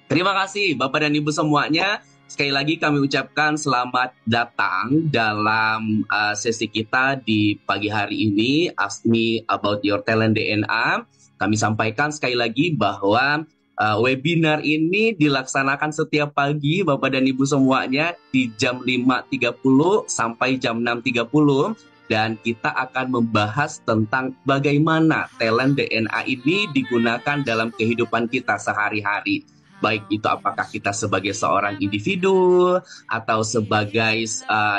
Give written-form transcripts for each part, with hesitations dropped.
Terima kasih Bapak dan Ibu semuanya. Sekali lagi kami ucapkan selamat datang dalam sesi kita di pagi hari ini, Ask Me About Your Talent DNA. Kami sampaikan sekali lagi bahwa webinar ini dilaksanakan setiap pagi Bapak dan Ibu semuanya di jam 5.30 sampai jam 6.30. Dan kita akan membahas tentang bagaimana talent DNA ini digunakan dalam kehidupan kita sehari-hari. Baik itu apakah kita sebagai seorang individu atau sebagai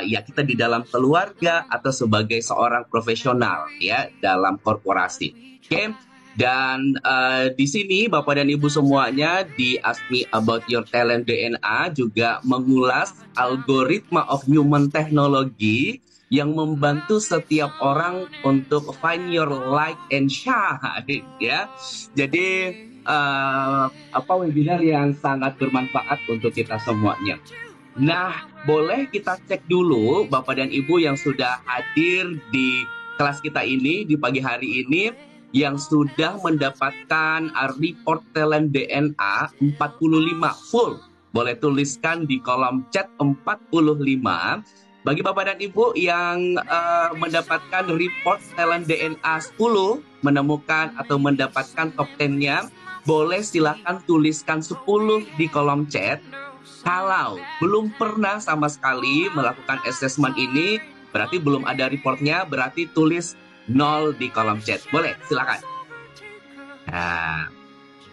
ya kita di dalam keluarga atau sebagai seorang profesional ya dalam korporasi. Oke. Dan di sini Bapak dan Ibu semuanya di Ask Me About Your Talent DNA juga mengulas algoritma of human technology yang membantu setiap orang untuk find your light and shine ya. Jadi webinar yang sangat bermanfaat untuk kita semuanya. Nah, boleh kita cek dulu Bapak dan Ibu yang sudah hadir di kelas kita ini di pagi hari ini yang sudah mendapatkan report talent DNA 45 full. Boleh tuliskan di kolom chat 45. Bagi Bapak dan Ibu yang mendapatkan report talent DNA 10, menemukan atau mendapatkan top 10-nya, boleh silakan tuliskan 10 di kolom chat. Kalau belum pernah sama sekali melakukan assessment ini, berarti belum ada reportnya, berarti tulis 0 di kolom chat. Boleh, silakan. Nah,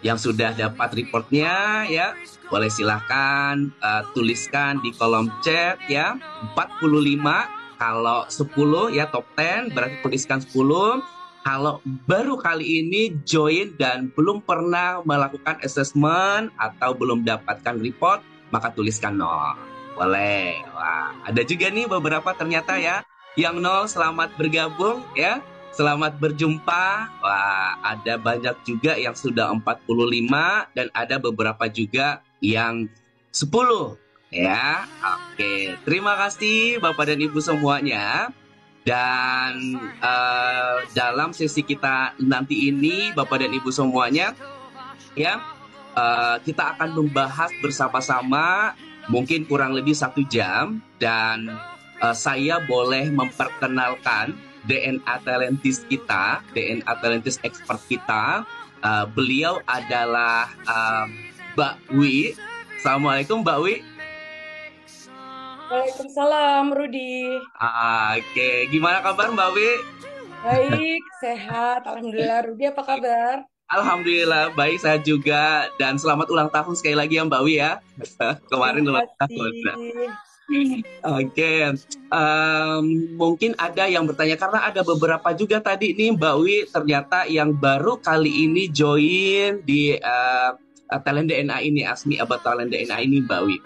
yang sudah dapat reportnya ya, boleh silahkan tuliskan di kolom chat ya. 45, kalau 10 ya top 10 berarti tuliskan 10. Kalau baru kali ini join dan belum pernah melakukan assessment atau belum dapatkan report, maka tuliskan 0. Boleh. Wah, ada juga nih beberapa ternyata ya yang 0, selamat bergabung ya. Selamat berjumpa. Wah, ada banyak juga yang sudah 45 dan ada beberapa juga yang 10 ya. Oke, terima kasih Bapak dan Ibu semuanya. Dan dalam sesi kita nanti ini Bapak dan Ibu semuanya ya, kita akan membahas bersama-sama mungkin kurang lebih 1 jam dan saya boleh memperkenalkan DNA talentis kita, DNA talentis expert kita. Beliau adalah Mbak Wi. Assalamualaikum Mbak Wi. Waalaikumsalam, Rudi. Oke, gimana kabar Mbak Wi? Baik, sehat. Alhamdulillah. Rudi, apa kabar? Alhamdulillah baik saya juga dan selamat ulang tahun sekali lagi ya Mbak Wi ya. Terima Kemarin ulang tahun. kasih. Oke, mungkin ada yang bertanya karena ada beberapa juga tadi nih Mbak Wi ternyata yang baru kali ini join di Talent DNA ini, Asmi About Talent DNA ini Mbak Wi.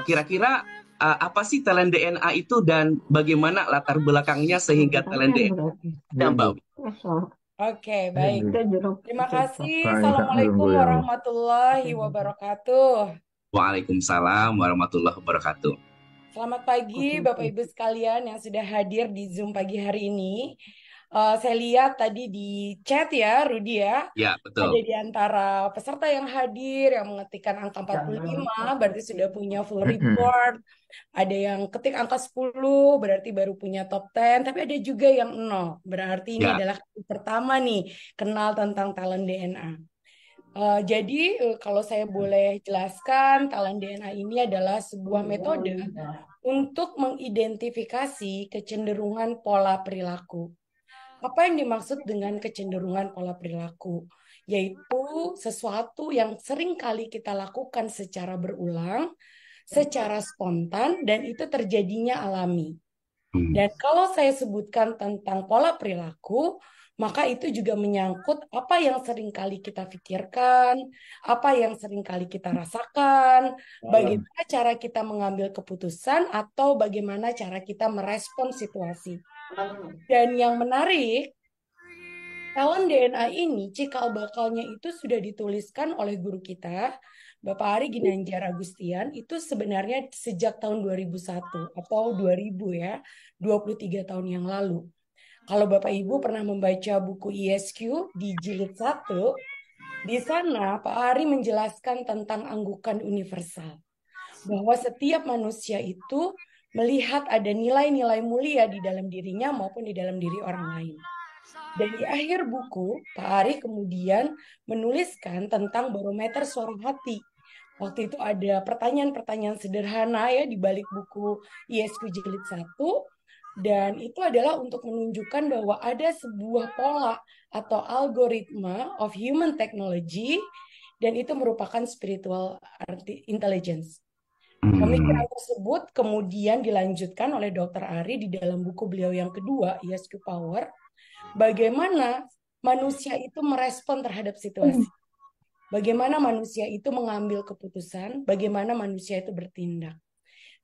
Kira-kira apa sih Talent DNA itu dan bagaimana latar belakangnya sehingga Talent DNA Mbak Wi? Oke, baik. Terima kasih. Assalamualaikum warahmatullahi wabarakatuh. Waalaikumsalam warahmatullahi wabarakatuh. Selamat pagi, Bapak Ibu sekalian yang sudah hadir di Zoom pagi hari ini. Saya lihat tadi di chat ya, Rudi ya. Ya, Ada betul. di antara peserta yang hadir yang mengetikkan angka 45, berarti sudah punya full report. Ada yang ketik angka 10, berarti baru punya top 10. Tapi ada juga yang 0, berarti ini Ya. adalah kali pertama nih kenal tentang talent DNA. Jadi kalau saya boleh jelaskan, talent DNA ini adalah sebuah metode untuk mengidentifikasi kecenderungan pola perilaku. Apa yang dimaksud dengan kecenderungan pola perilaku? Yaitu sesuatu yang sering kali kita lakukan secara berulang, secara spontan, dan itu terjadinya alami. Dan kalau saya sebutkan tentang pola perilaku, maka itu juga menyangkut apa yang sering kali kita pikirkan, apa yang sering kali kita rasakan, bagaimana cara kita mengambil keputusan, atau bagaimana cara kita merespon situasi. Dan yang menarik, talent DNA ini cikal bakalnya itu sudah dituliskan oleh guru kita, Bapak Ari Ginanjar Agustian, itu sebenarnya sejak tahun 2001 atau 2000 ya, 23 tahun yang lalu. Kalau Bapak Ibu pernah membaca buku ISQ di jilid 1, Di sana, Pak Ari menjelaskan tentang anggukan universal, bahwa setiap manusia itu melihat ada nilai-nilai mulia di dalam dirinya maupun di dalam diri orang lain. Dan di akhir buku, Pak Ari kemudian menuliskan tentang barometer suara hati. Waktu itu ada pertanyaan-pertanyaan sederhana ya di balik buku ISQ Jilid 1. Dan itu adalah untuk menunjukkan bahwa ada sebuah pola atau algoritma of human technology dan itu merupakan spiritual intelligence. Hmm. Pemikiran tersebut kemudian dilanjutkan oleh Dr. Ari di dalam buku beliau yang kedua, ISQ Power, bagaimana manusia itu merespon terhadap situasi. Bagaimana manusia itu mengambil keputusan, bagaimana manusia itu bertindak.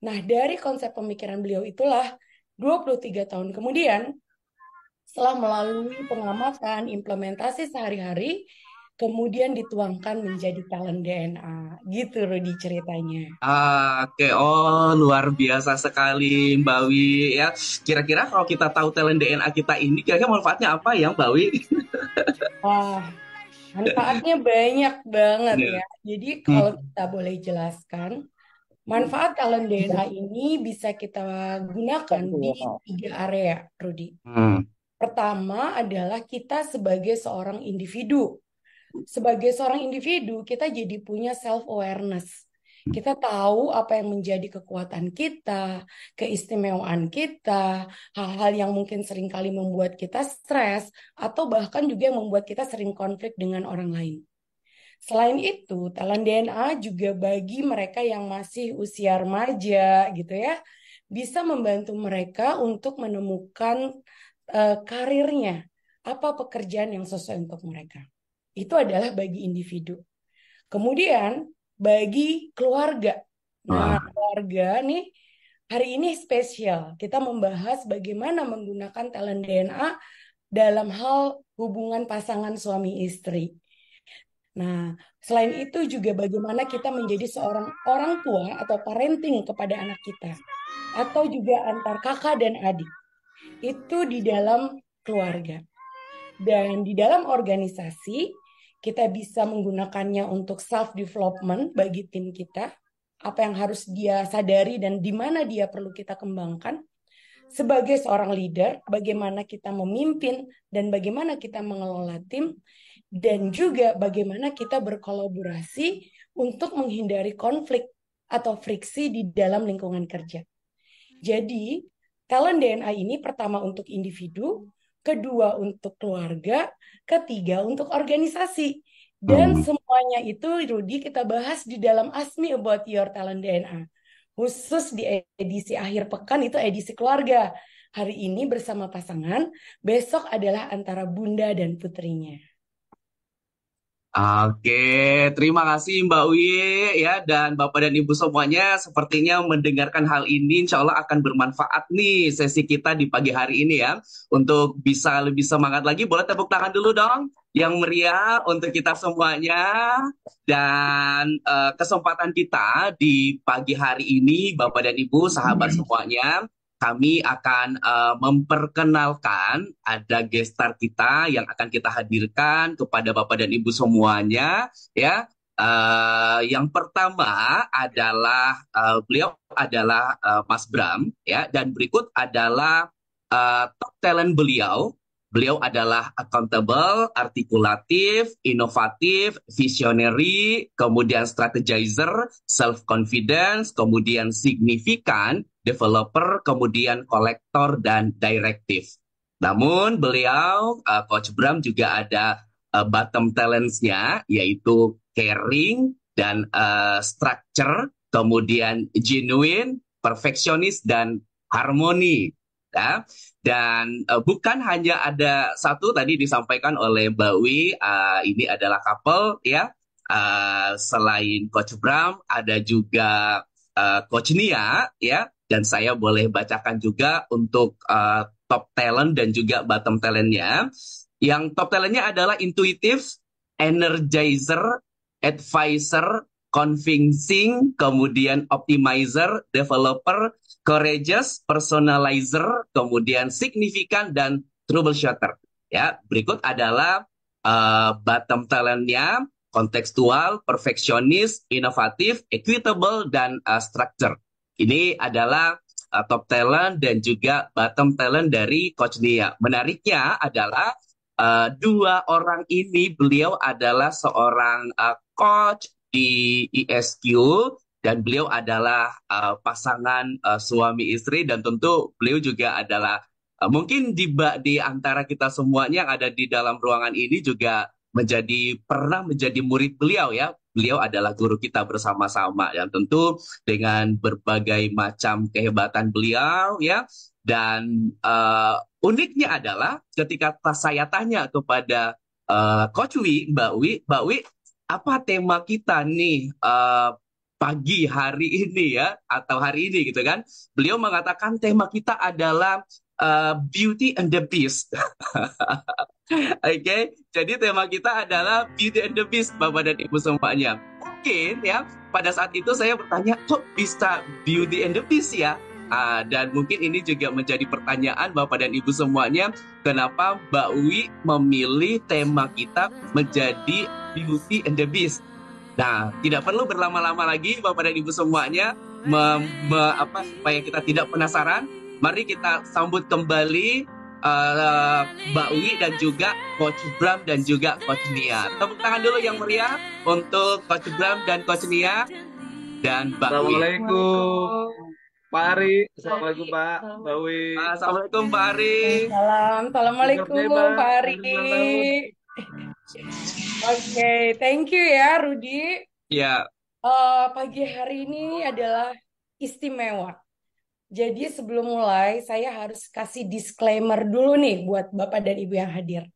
Nah, dari konsep pemikiran beliau itulah 23 tahun kemudian, setelah melalui pengamatan, implementasi sehari-hari, kemudian dituangkan menjadi talent DNA. Gitu, Rudy, ceritanya. Oke, oh luar biasa sekali Mbak Wi ya. Kira-kira kalau kita tahu talent DNA kita ini, kira-kira manfaatnya apa ya Mbak Wi? Wah, manfaatnya banyak banget Ya. ya. Jadi kalau Hmm. kita boleh jelaskan, manfaat talent DNA ini bisa kita gunakan di 3 area, Rudy. Hmm. Pertama adalah kita sebagai seorang individu. Sebagai seorang individu, kita jadi punya self-awareness. Kita tahu apa yang menjadi kekuatan kita, keistimewaan kita, hal-hal yang mungkin seringkali membuat kita stres, atau bahkan juga yang membuat kita sering konflik dengan orang lain. Selain itu, talent DNA juga bagi mereka yang masih usia remaja gitu ya, bisa membantu mereka untuk menemukan karirnya, apa pekerjaan yang sesuai untuk mereka. Itu adalah bagi individu. Kemudian bagi keluarga. Nah, Wah. keluarga nih hari ini spesial. Kita membahas bagaimana menggunakan talent DNA dalam hal hubungan pasangan suami istri. Nah, selain itu juga bagaimana kita menjadi seorang orang tua atau parenting kepada anak kita. Atau juga antar kakak dan adik. Itu di dalam keluarga. Dan di dalam organisasi, kita bisa menggunakannya untuk self-development bagi tim kita. Apa yang harus dia sadari dan di mana dia perlu kita kembangkan. Sebagai seorang leader, bagaimana kita memimpin dan bagaimana kita mengelola tim. Dan juga bagaimana kita berkolaborasi untuk menghindari konflik atau friksi di dalam lingkungan kerja. Jadi, talent DNA ini pertama untuk individu, kedua untuk keluarga, ketiga untuk organisasi. Dan Hmm. semuanya itu, Rudy, kita bahas di dalam Ask Me About Your Talent DNA. Khusus di edisi akhir pekan itu edisi keluarga. Hari ini bersama pasangan, besok adalah antara bunda dan putrinya. Oke, terima kasih Mbak Wi ya dan Bapak dan Ibu semuanya sepertinya mendengarkan hal ini insya Allah akan bermanfaat nih sesi kita di pagi hari ini ya. Untuk bisa lebih semangat lagi boleh tepuk tangan dulu dong yang meriah untuk kita semuanya. Dan kesempatan kita di pagi hari ini Bapak dan Ibu sahabat semuanya kami akan memperkenalkan ada gestar kita yang akan kita hadirkan kepada Bapak dan Ibu semuanya ya. Yang pertama adalah beliau adalah Mas Bram ya dan berikut adalah top talent beliau. Beliau adalah accountable, artikulatif, inovatif, visionary, kemudian strategizer, self-confidence, kemudian signifikan, developer, kemudian kolektor, dan direktif. Namun beliau, Coach Bram juga ada bottom talents-nya, yaitu caring dan structure, kemudian genuine, perfeksionis, dan harmoni. Ya. Dan bukan hanya ada satu tadi disampaikan oleh Mbak Wi, ini adalah couple ya. Selain Coach Bram, ada juga Coach Nia ya. Dan saya boleh bacakan juga untuk top talent dan juga bottom talentnya. Yang top talentnya adalah intuitive, energizer, advisor, convincing, kemudian optimizer, developer, courageous, personalizer, kemudian signifikan dan troubleshooter. Ya, berikut adalah bottom talentnya kontekstual, perfeksionis, inovatif, equitable, dan structure. Ini adalah top talent dan juga bottom talent dari Coach Nia. Menariknya adalah dua orang ini, beliau adalah seorang coach di ESQ dan beliau adalah pasangan suami istri dan tentu beliau juga adalah mungkin di antara kita semuanya yang ada di dalam ruangan ini juga pernah menjadi murid beliau ya. Beliau adalah guru kita bersama-sama dan tentu dengan berbagai macam kehebatan beliau ya. Dan uniknya adalah ketika saya tanya kepada Coach Wi, Mbak Wi, apa tema kita nih pagi hari ini ya atau hari ini gitu kan? Beliau mengatakan tema kita adalah Beauty and the Beast. Oke, jadi tema kita adalah Beauty and the Beast, Bapak dan Ibu semuanya. Mungkin ya, pada saat itu saya bertanya, kok bisa Beauty and the Beast ya? Dan mungkin ini juga menjadi pertanyaan Bapak dan Ibu semuanya, kenapa Mbak Wi memilih tema kita menjadi Beauty and the Beast? Nah, tidak perlu berlama-lama lagi Bapak dan Ibu semuanya, supaya kita tidak penasaran, mari kita sambut kembali Mbak Wi dan juga Coach Bram dan juga Coach Nia. Tepuk tangan dulu yang meriah untuk Coach Bram dan Coach Nia dan Mbak Wi. Assalamualaikum Pak Ari, Assalamualaikum Pak Mbak Wi. Assalamualaikum Mbak Ari. Assalamualaikum Pak Ari. Hari ulang tahun. Oke, thank you ya Rudi. Ya, Pagi hari ini adalah istimewa. Jadi sebelum mulai, saya harus kasih disclaimer dulu nih buat Bapak dan Ibu yang hadir.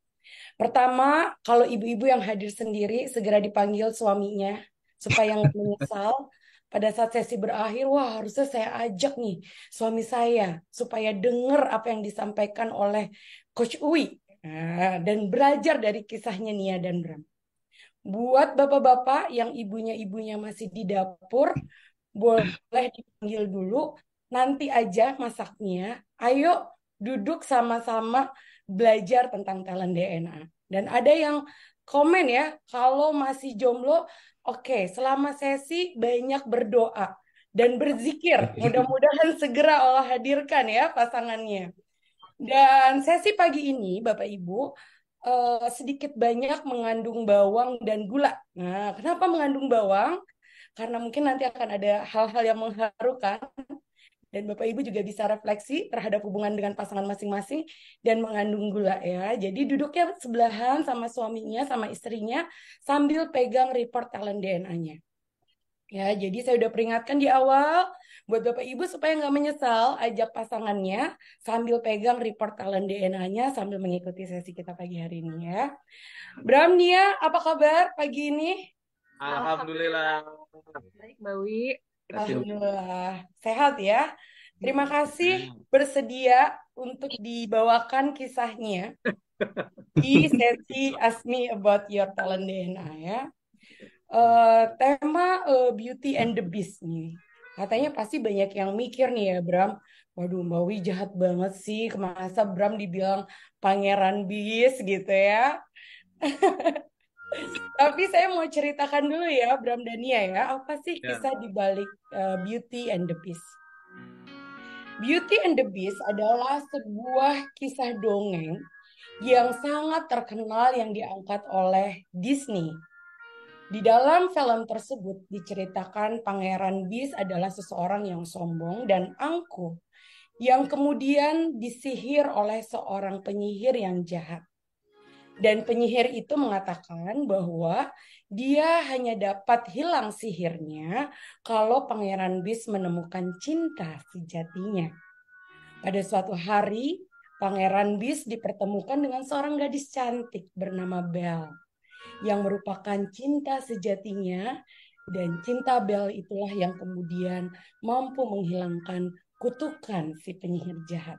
Pertama, kalau ibu-ibu yang hadir sendiri, segera dipanggil suaminya supaya nggak menyesal. Pada saat sesi berakhir, wah harusnya saya ajak nih suami saya supaya dengar apa yang disampaikan oleh Coach Uwi. Nah, dan belajar dari kisahnya Nia dan Bram. Buat bapak-bapak yang ibunya masih di dapur, boleh dipanggil dulu. Nanti aja masaknya. Ayo duduk sama-sama belajar tentang talent DNA. Dan ada yang komen ya, kalau masih jomblo, oke, selama sesi banyak berdoa dan berzikir. Mudah-mudahan segera Allah hadirkan ya pasangannya. Dan sesi pagi ini, Bapak Ibu, sedikit banyak mengandung bawang dan gula. Nah, kenapa mengandung bawang? Karena mungkin nanti akan ada hal-hal yang mengharukan dan Bapak Ibu juga bisa refleksi terhadap hubungan dengan pasangan masing-masing dan mengandung gula ya. Jadi duduknya sebelahan sama suaminya, sama istrinya sambil pegang report talent DNA-nya. Ya, jadi saya udah peringatkan di awal buat Bapak Ibu supaya nggak menyesal, ajak pasangannya sambil pegang report talent DNA-nya sambil mengikuti sesi kita pagi hari ini ya. Bram, Nia, apa kabar pagi ini? Alhamdulillah. Baik, Mbak Wi. Alhamdulillah. Sehat ya. Terima kasih bersedia untuk dibawakan kisahnya di sesi Ask Me About Your Talent DNA ya. Tema Beauty and the Beast nih. Katanya pasti banyak yang mikir nih ya Bram. Waduh Mbak Wi jahat banget sih. Masa Bram dibilang pangeran Beast gitu ya. Tapi saya mau ceritakan dulu ya Bram dan Nia ya. Apa sih kisah di balik Beauty and the Beast? Beauty and the Beast adalah sebuah kisah dongeng yang sangat terkenal yang diangkat oleh Disney. Di dalam film tersebut diceritakan Pangeran Beast adalah seseorang yang sombong dan angkuh yang kemudian disihir oleh seorang penyihir yang jahat. Dan penyihir itu mengatakan bahwa dia hanya dapat hilang sihirnya kalau Pangeran Beast menemukan cinta sejatinya. Pada suatu hari, Pangeran Beast dipertemukan dengan seorang gadis cantik bernama Belle yang merupakan cinta sejatinya, dan cinta Belle itulah yang kemudian mampu menghilangkan kutukan si penyihir jahat.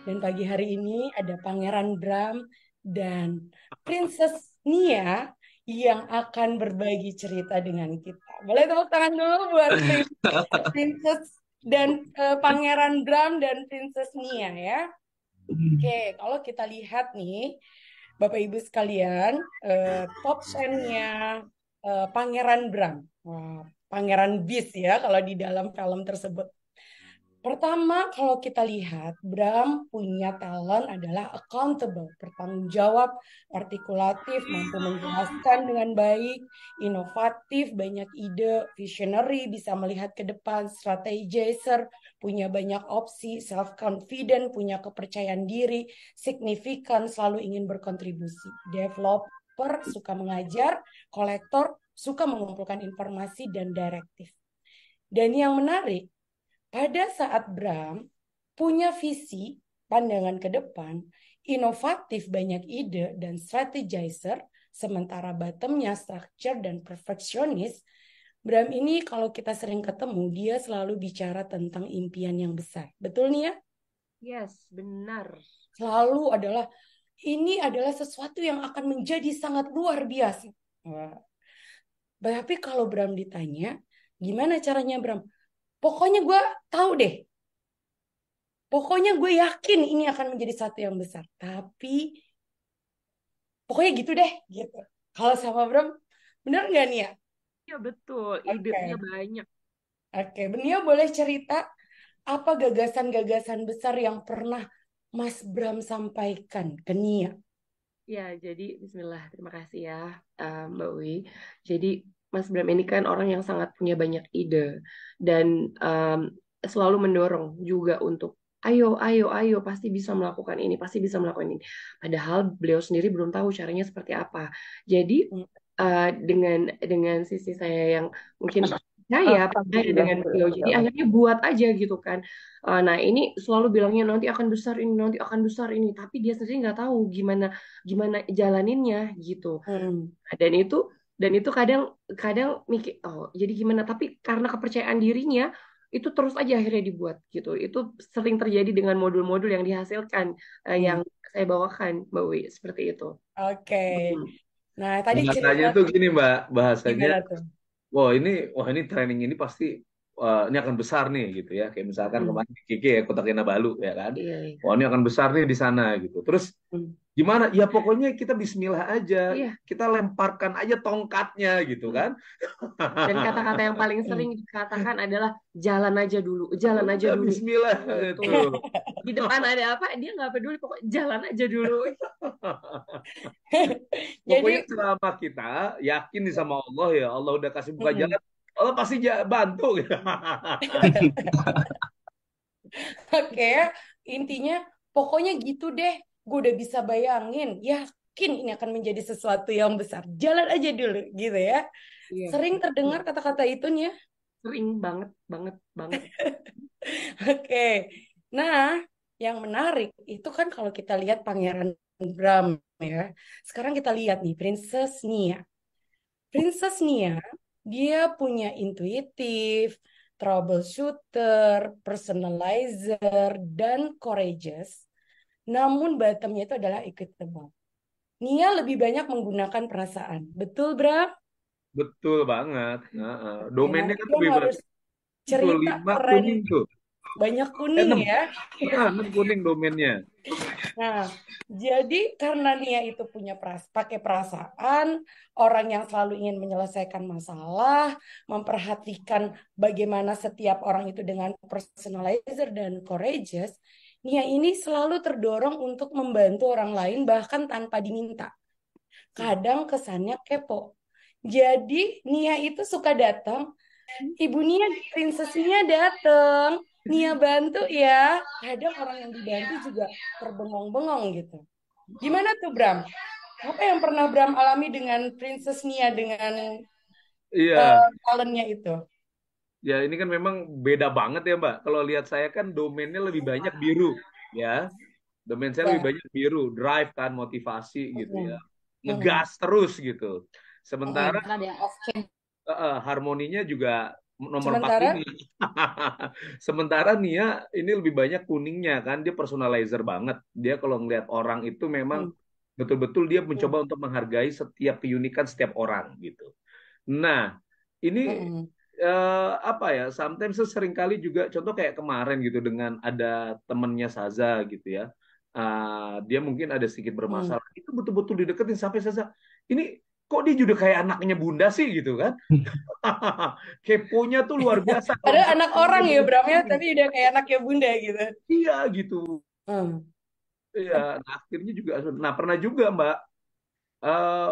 Dan pagi hari ini ada Pangeran Bram dan Princess Nia yang akan berbagi cerita dengan kita. Boleh tepuk tangan dulu buat Princess dan Pangeran Bram dan Princess Nia ya. Oke, kalau kita lihat nih, Bapak Ibu sekalian, top 10-nya Pangeran Bram. Wah, Pangeran Beast ya kalau di dalam film tersebut. Pertama, kalau kita lihat, Bram punya talent adalah accountable, bertanggung jawab, artikulatif, mampu menjelaskan dengan baik, inovatif, banyak ide, visionary, bisa melihat ke depan, strategizer, punya banyak opsi, self-confident, punya kepercayaan diri, signifikan, selalu ingin berkontribusi. Developer, suka mengajar, kolektor, suka mengumpulkan informasi dan direktif. Dan yang menarik, pada saat Bram punya visi, pandangan ke depan, inovatif, banyak ide, dan strategizer, sementara bottomnya structure dan perfeksionis, Bram ini kalau kita sering ketemu, dia selalu bicara tentang impian yang besar. Betul nih ya? Yes, benar. Selalu adalah, ini adalah sesuatu yang akan menjadi sangat luar biasa. Wah. Tapi kalau Bram ditanya, gimana caranya Bram? Pokoknya gue tahu deh, pokoknya gue yakin ini akan menjadi satu yang besar. Tapi pokoknya gitu deh, gitu. Kalau sama Bram, bener nggak nih ya? Ya betul, idenya Oke, banyak. oke. Beliau boleh cerita apa gagasan-gagasan besar yang pernah Mas Bram sampaikan ke Nia? Ya, jadi Bismillah, terima kasih ya Mbak Wi. Jadi Mas Bram ini kan orang yang sangat punya banyak ide dan selalu mendorong juga untuk ayo, ayo, ayo, pasti bisa melakukan ini, pasti bisa melakukan ini. Padahal beliau sendiri belum tahu caranya seperti apa. Jadi Hmm. dengan sisi saya yang mungkin percaya dengan beliau, jadi akhirnya buat aja gitu kan. Nah ini selalu bilangnya nanti akan besar ini, nanti akan besar ini, tapi dia sendiri nggak tahu gimana gimana jalaninnya gitu. Hmm. Dan itu kadang kadang mikir oh jadi gimana, tapi karena kepercayaan dirinya itu terus aja akhirnya dibuat gitu. Itu sering terjadi dengan modul-modul yang dihasilkan, yang Hmm. saya bawakan Mbak Wi, seperti itu. Oke. Hmm. Nah, tadi cerita Bahasanya tuh gini Mbak, bahasanya, gimana tuh? wah ini training ini pasti, ini akan besar nih gitu ya. Kayak misalkan Hmm. kemarin di Kiki ya, Kota Kinabalu ya kan. Iya, iya. Wah ini akan besar nih di sana gitu. Terus Hmm. gimana? Ya pokoknya kita Bismillah aja, Iya. kita lemparkan aja tongkatnya gitu Hmm. kan. Dan kata-kata yang paling Hmm. sering dikatakan adalah jalan aja dulu, jalan aja Udah dulu. Bismillah Gitu. itu. Di depan ada apa, dia nggak peduli, pokoknya jalan aja dulu. Pokoknya Jadi, selama kita yakin nih sama Allah, ya Allah udah kasih buka hmm. jalan, Allah pasti bantu gitu. Oke, intinya pokoknya gitu deh. Gue udah bisa bayangin, yakin ini akan menjadi sesuatu yang besar. Jalan aja dulu, gitu ya. Iya, Sering terdengar kata-kata itunya. sering banget, banget, banget. Oke, nah yang menarik itu kan kalau kita lihat Pangeran Bram ya. Sekarang kita lihat nih Princess Nia. Princess Nia, dia punya intuitif, troubleshooter, personalizer, dan courageous. Namun bottomnya itu adalah equitable. Nia lebih banyak menggunakan perasaan. Betul, Bram? Betul banget. Nah, Oke, domainnya nanti kan Bram lebih harus tuh cerita 5 keren. kuning tuh. Banyak kuning Enam, ya. nah, 6 kuning domainnya. Nah, jadi karena Nia itu punya pakai perasaan, orang yang selalu ingin menyelesaikan masalah, memperhatikan bagaimana setiap orang itu dengan personalizer dan courageous, Nia ini selalu terdorong untuk membantu orang lain bahkan tanpa diminta. Kadang kesannya kepo. Jadi Nia itu suka datang, Ibu Nia, Princess Nia datang. Nia bantu ya. Kadang orang yang dibantu juga terbengong-bengong gitu. Gimana tuh Bram? Apa yang pernah Bram alami dengan Princess Nia dengan Iya, talentnya itu? ya ini kan memang beda banget ya Mbak. Kalau lihat saya kan domainnya lebih banyak biru, ya. Domain saya lebih Ya. banyak biru, drive kan, motivasi gitu ya. Mm-mm. Mm-mm. Ngegas terus gitu. Sementara Mm-mm. harmoninya juga nomor 4 Sementara, ini. Sementara Nia ini lebih banyak kuningnya kan, dia personalizer banget. Dia kalau ngelihat orang itu memang mm, betul-betul dia mm, mencoba untuk menghargai setiap keunikan setiap orang gitu. Nah, ini mm-mm. apa ya? Sometimes sering kali juga contoh kayak kemarin gitu dengan ada temennya Saza gitu ya. dia mungkin ada sedikit Hmm. bermasalah. Itu betul-betul dideketin sampai saya, ini kok dia juga kayak anaknya Bunda sih gitu kan? Keponya tuh luar biasa kalau Padahal misalnya anak anaknya orang ya Bunda Bram ya, begini. tapi udah kayak anaknya bunda gitu. Iya gitu. Hmm. Iya, nah akhirnya juga, nah pernah juga Mbak,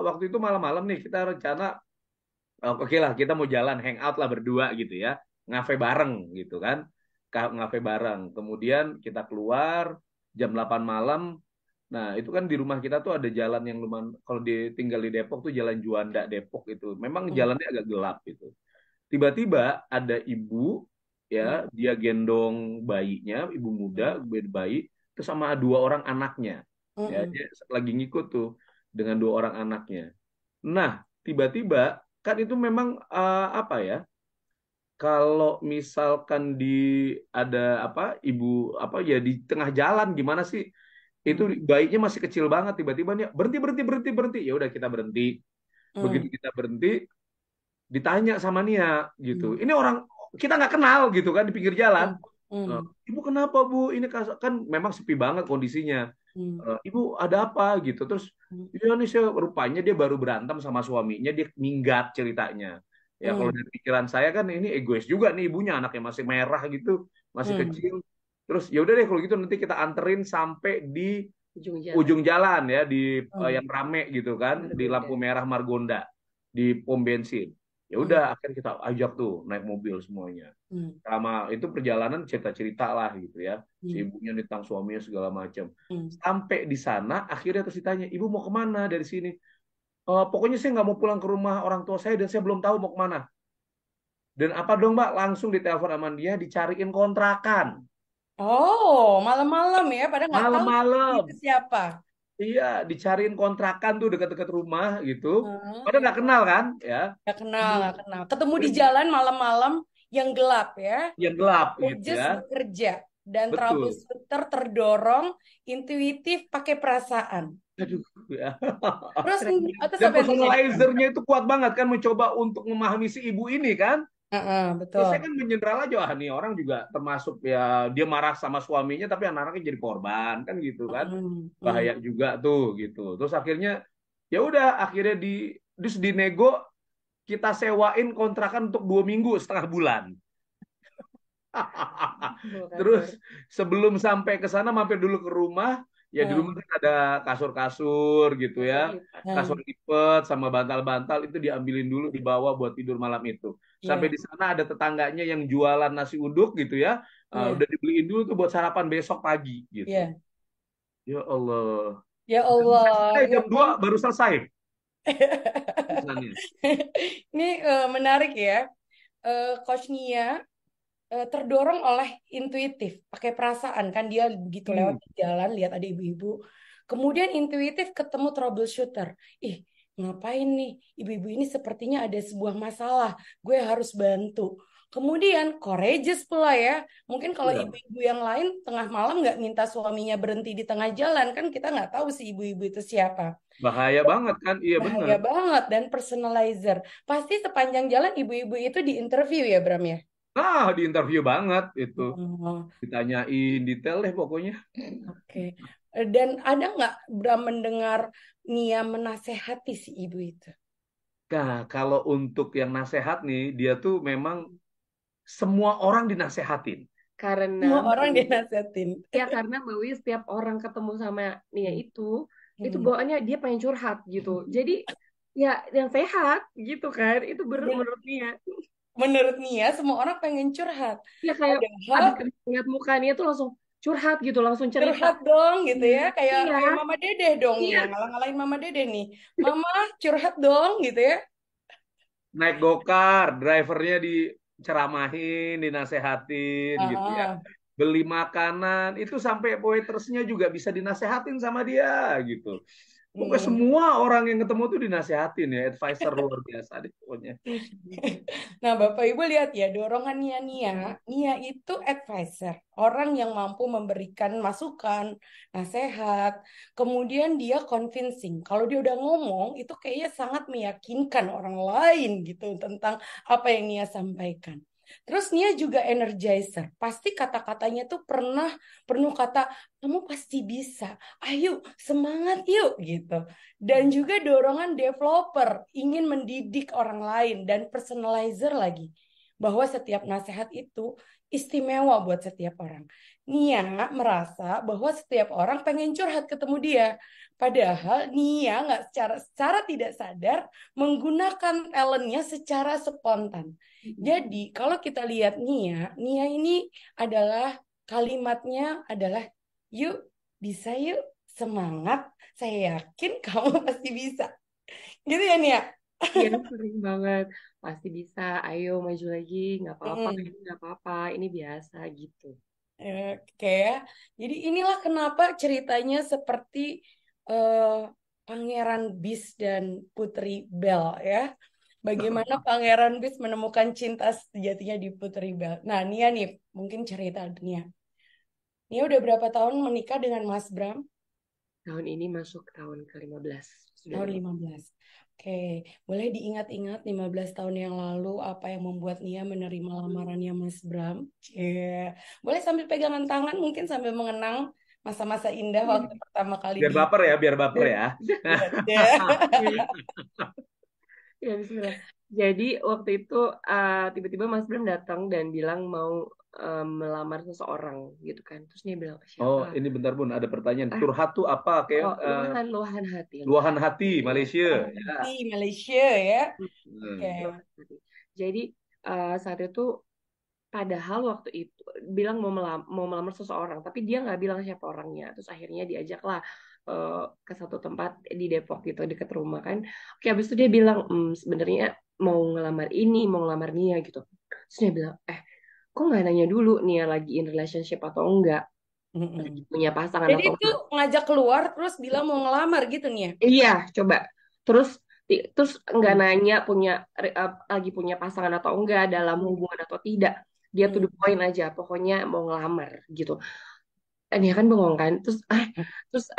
waktu itu malam-malam nih kita rencana, oke lah kita mau jalan hangout lah berdua gitu ya, ngafe bareng gitu kan, ngafe bareng. Kemudian kita keluar jam 8 malam. Nah itu kan di rumah kita tuh ada jalan yang lumayan, kalau tinggal di Depok tuh Jalan Juanda Depok itu, memang Hmm. jalannya agak gelap gitu. Tiba-tiba ada ibu ya, Hmm. dia gendong bayinya, ibu muda, bayi, terus sama dua orang anaknya. Ya, Hmm. dia lagi ngikut tuh dengan dua orang anaknya. Nah, tiba-tiba kan itu memang apa ya? Kalau misalkan ada apa ibu apa ya di tengah jalan gimana sih? Itu Hmm. bayinya masih kecil banget, tiba-tiba nih berhenti berhenti berhenti berhenti. Ya udah kita berhenti. Begitu Hmm. kita berhenti, ditanya sama Nia gitu. Hmm. Ini orang kita nggak kenal gitu kan di pinggir jalan. Hmm. Eh, Hmm. Ibu kenapa Bu? Ini kan memang sepi banget kondisinya. Hmm. Ibu ada apa gitu? Terus Hmm. iya nih rupanya dia baru berantem sama suaminya, dia minggat ceritanya. Ya kalau Hmm. dari pikiran saya kan ini egois juga nih ibunya, anaknya masih merah gitu, masih Hmm. kecil. Terus ya udah deh kalau gitu nanti kita anterin sampai di Ujung jalan. ujung jalan ya di Hmm. yang rame gitu kan, di Margonda. lampu merah Margonda, di pom bensin. Ya udah Hmm. akhirnya kita ajak tuh naik mobil semuanya. Hmm. Sama itu perjalanan cerita-cerita lah gitu ya. Si Hmm. ibunya tentang suaminya segala macam. Hmm. Sampai di sana akhirnya terus ditanya, ibu mau kemana dari sini? Pokoknya saya nggak mau pulang ke rumah orang tua saya dan saya belum tahu mau kemana. Dan apa dong Mbak? Langsung ditelepon sama dia dicariin kontrakan. Oh, malam-malam ya, pada nggak tahu Malam-malam. itu siapa. Iya, dicariin kontrakan tuh dekat-dekat rumah gitu. Heeh, Padahal nggak kenal kan, ya. nggak kenal, Ibu nggak kenal. Ketemu di pergi jalan malam-malam yang gelap ya. yang gelap gitu Just ya. bekerja dan Betul. troubleshooter terdorong, intuitif, pakai perasaan. Aduh, ya. Terus, terus Dan apa yang terjadi, Bang? personalizer-nya itu kuat banget kan mencoba untuk memahami si ibu ini kan. Heeh, Ya betul. saya kan menyendral aja, nih orang juga termasuk ya dia marah sama suaminya tapi anak-anaknya jadi korban kan gitu kan. Hmm, hmm. Bahaya juga tuh gitu. Terus akhirnya ya udah akhirnya terus dinego kita sewain kontrakan untuk 2 minggu setengah bulan. Bawa Terus kasur. sebelum sampai ke sana mampir dulu ke rumah. Ya di rumah Hmm, kan ada kasur-kasur gitu ya. Kasur lipat. Kasur hmm. lipat sama bantal-bantal itu diambilin dulu dibawa buat tidur malam itu. Sampai Iya, di sana ada tetangganya yang jualan nasi uduk gitu ya. iya, Udah dibeliin dulu tuh buat sarapan besok pagi gitu. iya. Ya Allah. Ya Allah, Saya ya jam 2 kan? baru selesai urusannya. Ini menarik ya. Coach Nia terdorong oleh intuitif, pakai perasaan kan dia begitu lewat Hmm. di jalan lihat ada ibu-ibu, kemudian intuitif ketemu troubleshooter. Ih, ngapain nih? Ibu-ibu ini sepertinya ada sebuah masalah, gue harus bantu. Kemudian courageous pula ya. Mungkin kalau Ya, ibu-ibu yang lain tengah malam nggak minta suaminya berhenti di tengah jalan kan kita nggak tahu si ibu-ibu itu siapa. bahaya banget kan? Iya benar. Bahaya banget dan personalizer. Pasti sepanjang jalan ibu-ibu itu diinterview ya Bram ya. Nah, di interview banget itu. Oh, Ditanyain detail deh pokoknya. oke. Dan ada nggak Bram mendengar Nia menasehati si ibu itu? Nah, kalau untuk yang nasehat nih, dia tuh memang semua orang dinasehatin. Karena Semua Mbak orang Wi, dinasehatin. ya karena Mbak Wi setiap orang ketemu sama Nia itu Hmm. bawaannya dia pengen curhat gitu. Jadi ya yang sehat gitu kan, itu Ben- menurut Nia. Menurut Nia, semua orang pengen curhat. Ya kayak Padahal abis lihat muka Nia tuh langsung curhat gitu, langsung cerita. curhat dong gitu Iya, ya. Kayak iya, kayak Mama Dedeh dong Nia. iya. Ngalah-ngalahin Mama Dedeh nih. Mama curhat dong gitu ya. Naik gokar, drivernya diceramahin, dinasehatin gitu ya. Ah, Beli makanan, itu sampai waitersnya juga bisa dinasehatin sama dia gitu. Pokoknya hmm. semua orang yang ketemu tuh dinasehatin ya, advisor luar biasa deh pokoknya. Nah, Bapak Ibu lihat ya, dorongan Nia. Nia itu advisor, orang yang mampu memberikan masukan, nasihat, kemudian dia convincing. Kalau dia udah ngomong, itu kayaknya sangat meyakinkan orang lain gitu tentang apa yang Nia sampaikan. Terus Nia juga energizer. Pasti kata-katanya tuh penuh kata kamu pasti bisa. Ayo, semangat yuk gitu. Dan juga dorongan developer ingin mendidik orang lain dan personalizer lagi. Bahwa setiap nasihat itu istimewa buat setiap orang. Nia merasa bahwa setiap orang pengen curhat ketemu dia. Padahal Nia nggak secara tidak sadar menggunakan talentnya secara spontan. Jadi kalau kita lihat Nia ini adalah kalimatnya adalah yuk bisa yuk semangat. Saya yakin kamu pasti bisa. Gitu ya Nia? Iya, sering banget. Pasti bisa. Ayo maju lagi. Nggak apa-apa. Mm. Ini nggak apa-apa. Ini biasa gitu. Oke ya. Jadi inilah kenapa ceritanya seperti eh, Pangeran Bis dan Putri Bel ya. Bagaimana Pangeran Bis menemukan cinta sejatinya di Putri Bel. Nah, Nia nih, mungkin cerita Nia. Nia udah berapa tahun menikah dengan Mas Bram? Tahun ini masuk tahun ke-15. Sudah Tahun 15. 15. Oke, boleh diingat-ingat 15 tahun yang lalu apa yang membuat Nia menerima lamarannya Mas Bram? Boleh sambil pegangan tangan, mungkin sambil mengenang masa-masa indah waktu pertama kali Biar di... baper ya, biar baper ya. Ya, bismillah. Jadi waktu itu tiba-tiba Mas Bram datang dan bilang mau melamar seseorang gitu kan. Terus dia bilang Oh, siapa? ini bentar Bun, ada pertanyaan. Ah, Curhat tuh apa? Kayak luahan hati, luahan hati Malaysia. Ya. Di Malaysia ya. Oke. Hmm. Luahan hati. Jadi saat itu padahal waktu itu bilang mau melamar seseorang, tapi dia nggak bilang siapa orangnya. Terus akhirnya diajaklah ke satu tempat di Depok gitu dekat rumah kan. Oke, habis itu dia bilang sebenarnya mau ngelamar Nia gitu. Terus dia bilang, kok nggak nanya dulu Nia lagi in relationship atau enggak, lagi Mm-mm. punya pasangan Jadi atau itu enggak. ngajak keluar terus bilang mau ngelamar gitu nih ya. Iya, coba. Terus terus nggak Hmm. nanya lagi punya pasangan atau enggak, dalam hubungan atau tidak. Dia tuh the Hmm. point aja, pokoknya mau ngelamar gitu. Dan dia kan bengong kan. Terus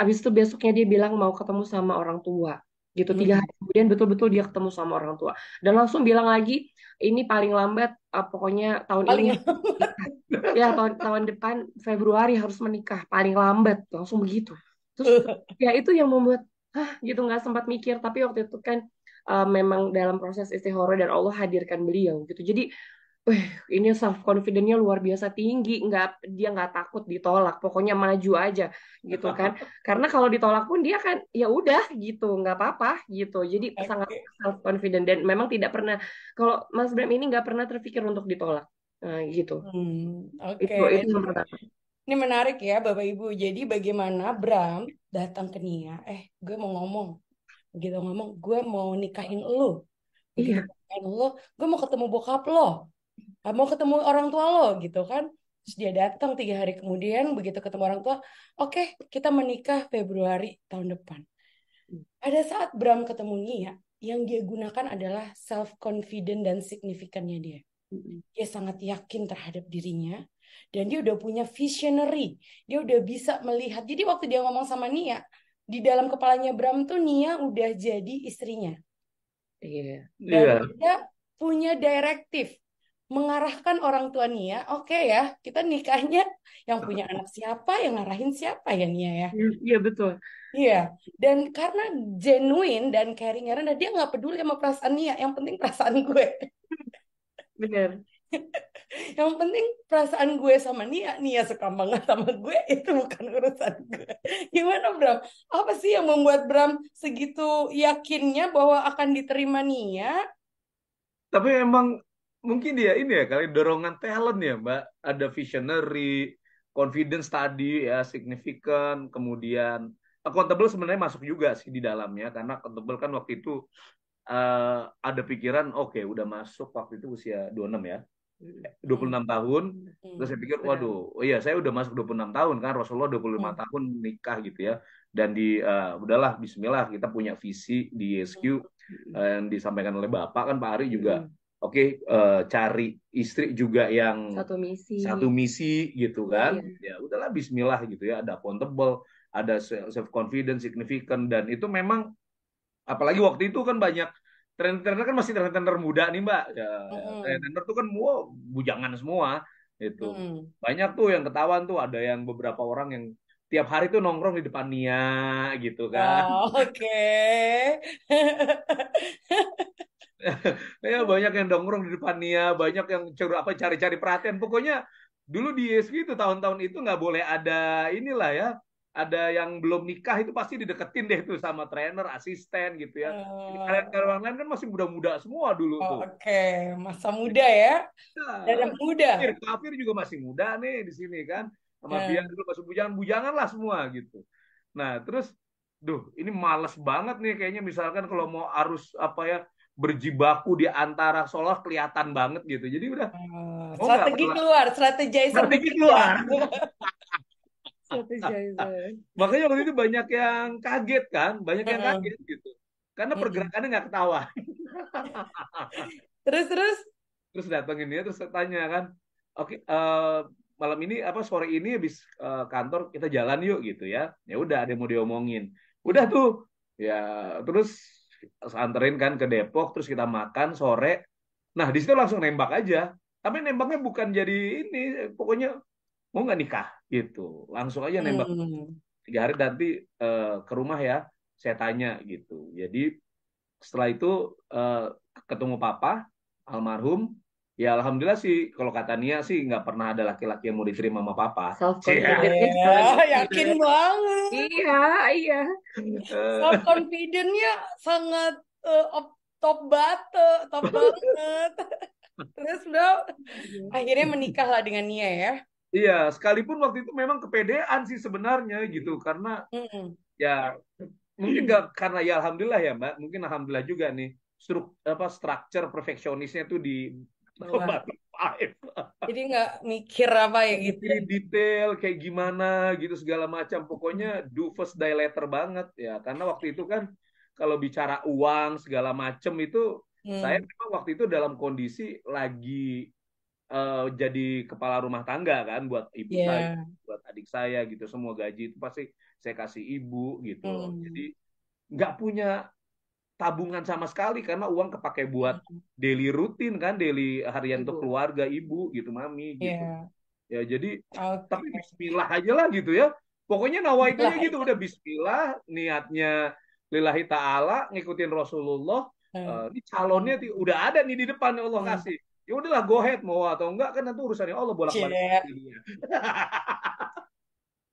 abis itu besoknya dia bilang mau ketemu sama orang tua. Gitu 3 hari Hmm. kemudian betul-betul dia ketemu sama orang tua. Dan langsung bilang lagi, ini paling lambat, pokoknya tahun ini Paling ya tahun depan Februari harus menikah paling lambat langsung begitu. Terus ya itu yang membuat gitu nggak sempat mikir, tapi waktu itu kan memang dalam proses istikharah dan Allah hadirkan beliau gitu. Jadi ini self confidence-nya luar biasa tinggi, dia nggak takut ditolak, pokoknya maju aja gitu kan. Karena kalau ditolak pun dia kan ya udah gitu, nggak apa-apa gitu. Jadi sangat Oke. self confident dan memang tidak pernah, kalau Mas Bram ini nggak pernah terpikir untuk ditolak. Nah, gitu. Oke. Itu yang pertama. Ini menarik ya Bapak Ibu. Jadi bagaimana Bram datang ke Nia, gue mau ngomong. Begitu ngomong, gue mau nikahin lo. Begitu Iya. nikahin lo, gue mau ketemu bokap lo. Mau ketemu orang tua lo gitu kan. Terus dia datang 3 hari kemudian, begitu ketemu orang tua, oke, kita menikah Februari tahun depan. Pada saat Bram ketemu Nia, yang dia gunakan adalah self-confident dan signifikannya dia. Dia sangat yakin terhadap dirinya dan dia udah punya visionary. Dia udah bisa melihat. Jadi waktu dia ngomong sama Nia, di dalam kepalanya Bram tuh Nia udah jadi istrinya. Iya. Dan Iya. dia punya direktif mengarahkan orang tua Nia, oke ya, kita nikahnya yang punya anak siapa, yang ngarahin siapa ya Nia ya. Iya betul. Iya, dan karena genuine dan caring, dan dia nggak peduli sama perasaan Nia, yang penting perasaan gue. Benar. Yang penting perasaan gue sama Nia, Nia suka banget sama gue, itu bukan urusan gue. Gimana Bram? Apa sih yang membuat Bram segitu yakinnya bahwa akan diterima Nia? Tapi emang mungkin dia ini ya kali dorongan talent ya Mbak. Ada visionary, confidence tadi ya, signifikan, kemudian accountable sebenarnya masuk juga sih di dalamnya karena accountable kan waktu itu ada pikiran oke, udah masuk waktu itu usia 26 ya. 26 tahun. Terus saya pikir, Benar. waduh, oh iya saya udah masuk 26 tahun kan, Rasulullah 25 Hmm. tahun nikah gitu ya. Dan udahlah, bismillah, kita punya visi di YSQ yang disampaikan oleh Bapak kan Pak Ari juga. Oke, cari istri juga yang satu misi gitu kan. Iya. Ya udahlah, bismillah gitu ya. Ada accountable, ada self confidence, significant, dan itu memang apalagi waktu itu kan banyak trainer kan masih trainer muda nih Mbak. Ya, Mm-mm. trainer tuh kan bujangan semua itu. Mm-mm. Banyak tuh yang ketahuan tuh, ada yang beberapa orang yang tiap hari tuh nongkrong di depan Nia gitu kan. Oh, oke. Ya banyak yang nongkrong di depan Nia, banyak yang cari-cari perhatian. Pokoknya dulu di ISG itu tahun-tahun itu nggak boleh ada inilah ya. Ada yang belum nikah itu pasti dideketin deh tuh sama trainer, asisten gitu ya. Ini karyawan lain kan masih muda-muda semua dulu Oh, tuh. oke. Masa muda ya. Darah Nah, muda. Kafir juga masih muda nih di sini kan. Sama Bian Hmm. dulu masih bujangan-bujangan lah semua gitu. Nah, terus duh, ini males banget nih kayaknya misalkan kalau mau harus apa ya berjibaku di antara seolah kelihatan banget gitu. Jadi udah mau nggak Strategi perlu keluar, strategizer strategi bekerja. keluar. Strategizer. Makanya waktu itu banyak yang kaget kan, banyak yang Heeh. kaget gitu. Karena Mm-mm. pergerakannya nggak ketahuan. Terus. Terus datengin dia terus tanya kan, oke, malam ini apa sore ini habis kantor kita jalan yuk gitu ya. Ya udah ada yang mau diomongin. Udah tuh ya, terus anterin kan ke Depok, terus kita makan sore. Nah di situ langsung nembak aja. Tapi nembaknya bukan jadi ini, pokoknya mau nggak nikah gitu. Langsung aja nembak. Hmm. 3 hari nanti ke rumah ya, saya tanya gitu. Jadi setelah itu eh, ketemu papa almarhum, ya alhamdulillah sih kalau kata Nia sih nggak pernah ada laki-laki yang mau diterima sama papa. Self Cia. confidence-nya sangat Ya, yakin banget. banget. Iya, iya. Self confidence-nya sangat top banget. Terus bro, akhirnya menikahlah dengan Nia ya. Iya, sekalipun waktu itu memang kepedean sih sebenarnya gitu, karena Mm-mm. ya mungkin nggak, karena ya alhamdulillah ya Mbak, mungkin alhamdulillah juga nih structure perfeksionisnya tuh di Bawah. bottom five. Jadi nggak mikir apa ya gitu. Mikirin detail kayak gimana gitu segala macam. Pokoknya do first die later banget ya. Karena waktu itu kan kalau bicara uang segala macam itu saya Hmm. memang waktu itu dalam kondisi lagi jadi kepala rumah tangga kan buat ibu saya, Ya. buat adik saya gitu. Semua gaji itu pasti saya kasih ibu gitu loh. Jadi Hmm. nggak punya tabungan sama sekali karena uang kepake buat daily rutin kan, daily harian untuk Ibu. keluarga ibu gitu, mami gitu. Ya. Ya jadi tapi Oke. Bismillah aja lah gitu ya. Pokoknya nawaitu aja Lah gitu, aja. udah Bismillah, niatnya lillahi ta'ala, ngikutin Rasulullah. Hmm. Ini calonnya udah ada nih di depan Allah Hmm. kasih. Ya udahlah go ahead mau atau enggak kan nanti urusannya Allah bolak-balik Cie. dia.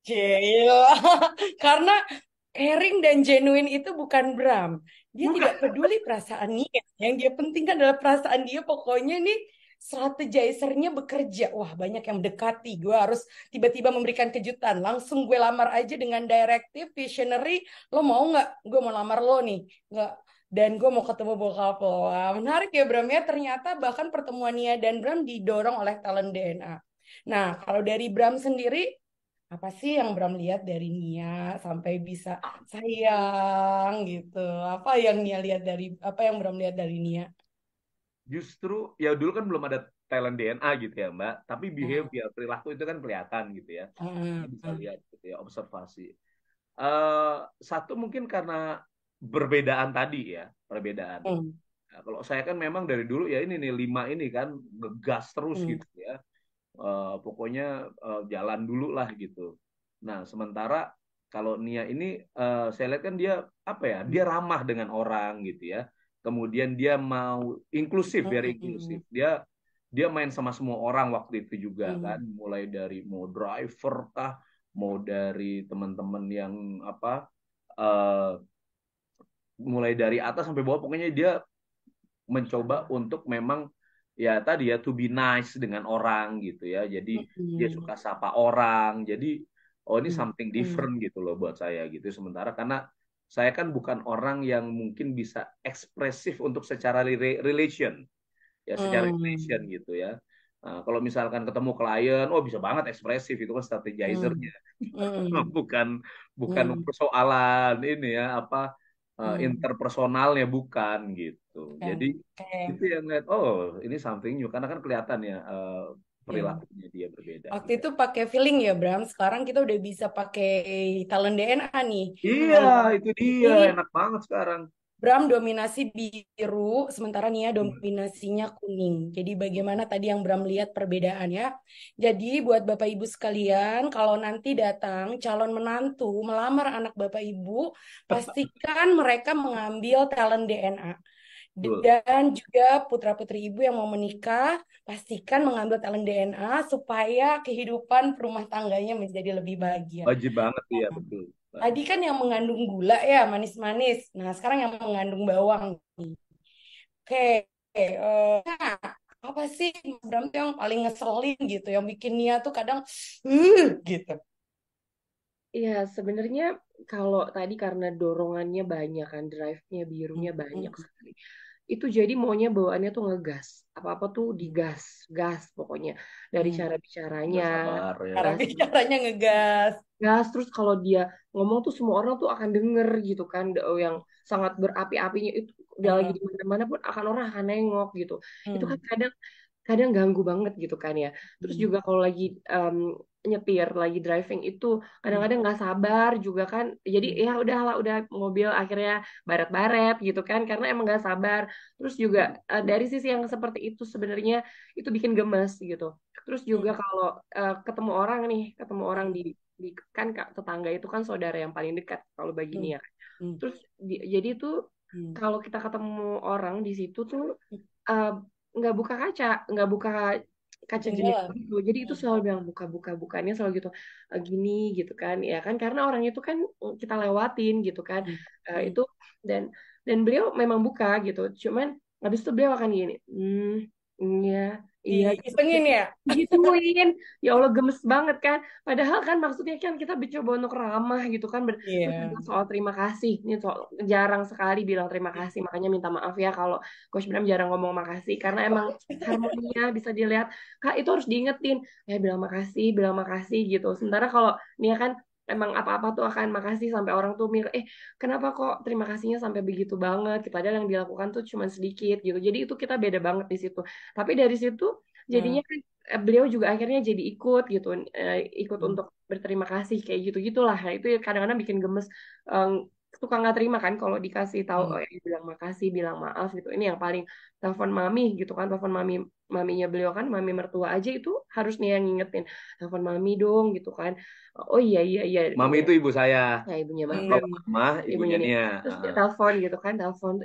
Cil. Karena caring dan genuine itu bukan Bram. Dia Bukan. tidak peduli perasaan Nia. Yang dia pentingkan adalah perasaan dia. Pokoknya nih strategizernya bekerja. Wah, banyak yang mendekati. Gue harus tiba-tiba memberikan kejutan. Langsung gue lamar aja dengan directive, visionary. Lo mau nggak? Gue mau lamar lo nih. Nggak. Dan gue mau ketemu bokap lo. Wah, menarik ya Bram ya. Ternyata bahkan pertemuan Nia dan Bram didorong oleh talent DNA. Nah, kalau dari Bram sendiri, apa sih yang Bram lihat dari Nia sampai bisa sayang gitu? Apa yang Bram lihat dari Nia? Justru ya dulu kan belum ada talent DNA gitu ya Mbak, tapi Hmm, behavior perilaku itu kan kelihatan gitu ya. hmm, Kita bisa hmm, lihat gitu ya, observasi. eh Satu mungkin karena perbedaan tadi ya, perbedaan. hmm, Nah, kalau saya kan memang dari dulu ya ini nih 5 ini kan ngegas terus hmm, gitu ya. Pokoknya jalan dulu lah gitu. Nah, sementara kalau Nia ini saya lihat kan dia apa ya? Dia ramah dengan orang gitu ya. Kemudian dia mau inklusif, very inklusif. hmm, Dia main sama semua orang waktu itu juga kan, hmm, mulai dari mau driver kah, mau dari teman-teman yang apa eh, mulai dari atas sampai bawah, pokoknya dia mencoba untuk memang ya tadi ya to be nice dengan orang gitu ya. Jadi dia hmm, suka sapa orang. Jadi oh ini hmm, something hmm, different gitu loh buat saya gitu. Sementara karena saya kan bukan orang yang mungkin bisa ekspresif untuk secara relation ya, secara relation hmm, gitu ya. Nah, kalau misalkan ketemu klien, oh bisa banget ekspresif, itu kan hmm, strategizernya. hmm, bukan bukan hmm, persoalan ini ya apa hmm. interpersonalnya bukan gitu. Jadi Oke. itu yang lihat oh ini something new karena kan kelihatan ya Ya. perilakunya dia berbeda Waktu gitu. itu pakai feeling ya Bram. Sekarang kita udah bisa pakai talent DNA nih. Iya, Kalau itu ini dia enak banget sekarang. Bram dominasi biru, sementara Nia dominasinya kuning. Jadi bagaimana tadi yang Bram lihat perbedaannya? Jadi buat Bapak Ibu sekalian, kalau nanti datang calon menantu melamar anak Bapak Ibu, pastikan mereka mengambil talent DNA. Betul. Dan juga putra-putri ibu yang mau menikah, pastikan mengambil talent DNA supaya kehidupan rumah tangganya menjadi lebih bahagia. Wajib banget ya, betul. Tadi kan yang mengandung gula ya, manis-manis. Nah, sekarang yang mengandung bawang nih. Oke, nah, apa sih Mas Bram tuh yang paling ngeselin gitu, yang bikin Nia tuh kadang gitu. Iya, sebenarnya kalau tadi karena dorongannya banyak kan, drive-nya birunya banyak sekali. Itu jadi maunya bawaannya tuh ngegas. Apa-apa tuh digas, gas pokoknya. Dari cara Nggak bicaranya, sabar ya. Cara gas, bicaranya ngegas. gas. Terus kalau dia ngomong tuh semua orang tuh akan denger gitu kan. Yang sangat berapi-apinya itu dia lagi di mana-mana pun orang akan nengok gitu. Itu kan kadang kadang ganggu banget gitu kan ya. Terus juga kalau lagi nyetir, lagi driving itu kadang-kadang nggak sabar juga kan. Jadi ya udahlah, udah mobil akhirnya baret-baret gitu kan, karena emang nggak sabar. Terus juga dari sisi yang seperti itu sebenarnya itu bikin gemes gitu. Terus juga kalau ketemu orang nih, ketemu orang di kan tetangga itu kan saudara yang paling dekat kalau bagi Nia. Terus jadi tuh kalau kita ketemu orang di situ tuh uh, nggak buka kaca, nggak buka kaca jendela Jendela. gitu. Jadi itu selalu bilang buka bukanya selalu gitu. Gini gitu kan. Ya kan karena orang itu kan kita lewatin gitu kan. Itu dan beliau memang buka gitu. Cuman habis itu beliau akan gini. Iya, iya gitu. Isengin ya. Gituin. Ya Allah, gemes banget kan. Padahal kan maksudnya kan kita mencoba untuk ramah gitu kan. Terus juga Iya. soal terima kasih. Ini soal jarang sekali bilang terima kasih. Makanya minta maaf ya kalau Coach Bram jarang ngomong makasih. Karena emang harmoninya bisa dilihat. Kak, itu harus diingetin. Ya bilang makasih gitu. Sementara kalau Nia kan emang apa-apa tuh akan makasih sampai orang tuh mikir, kenapa kok terima kasihnya sampai begitu banget? Padahal yang dilakukan tuh cuma sedikit gitu. Jadi itu kita beda banget di situ. Tapi dari situ jadinya kan beliau juga akhirnya jadi ikut gitu, ikut untuk berterima kasih kayak gitu gitulah. Nah, itu kadang-kadang bikin gemes. Em, Suka nggak terima kan kalau dikasih tahu, bilang makasih, bilang maaf gitu. Ini yang paling, telepon mami gitu kan, telepon maminya beliau kan, mami mertua aja itu harus nih yang ngingetin, telepon mami dong gitu kan. Oh iya iya iya. Mami itu ibu saya. Nah, ibunya Mas Kalau mama ibunya ibunya nih. Nia. Terus dia telepon gitu kan,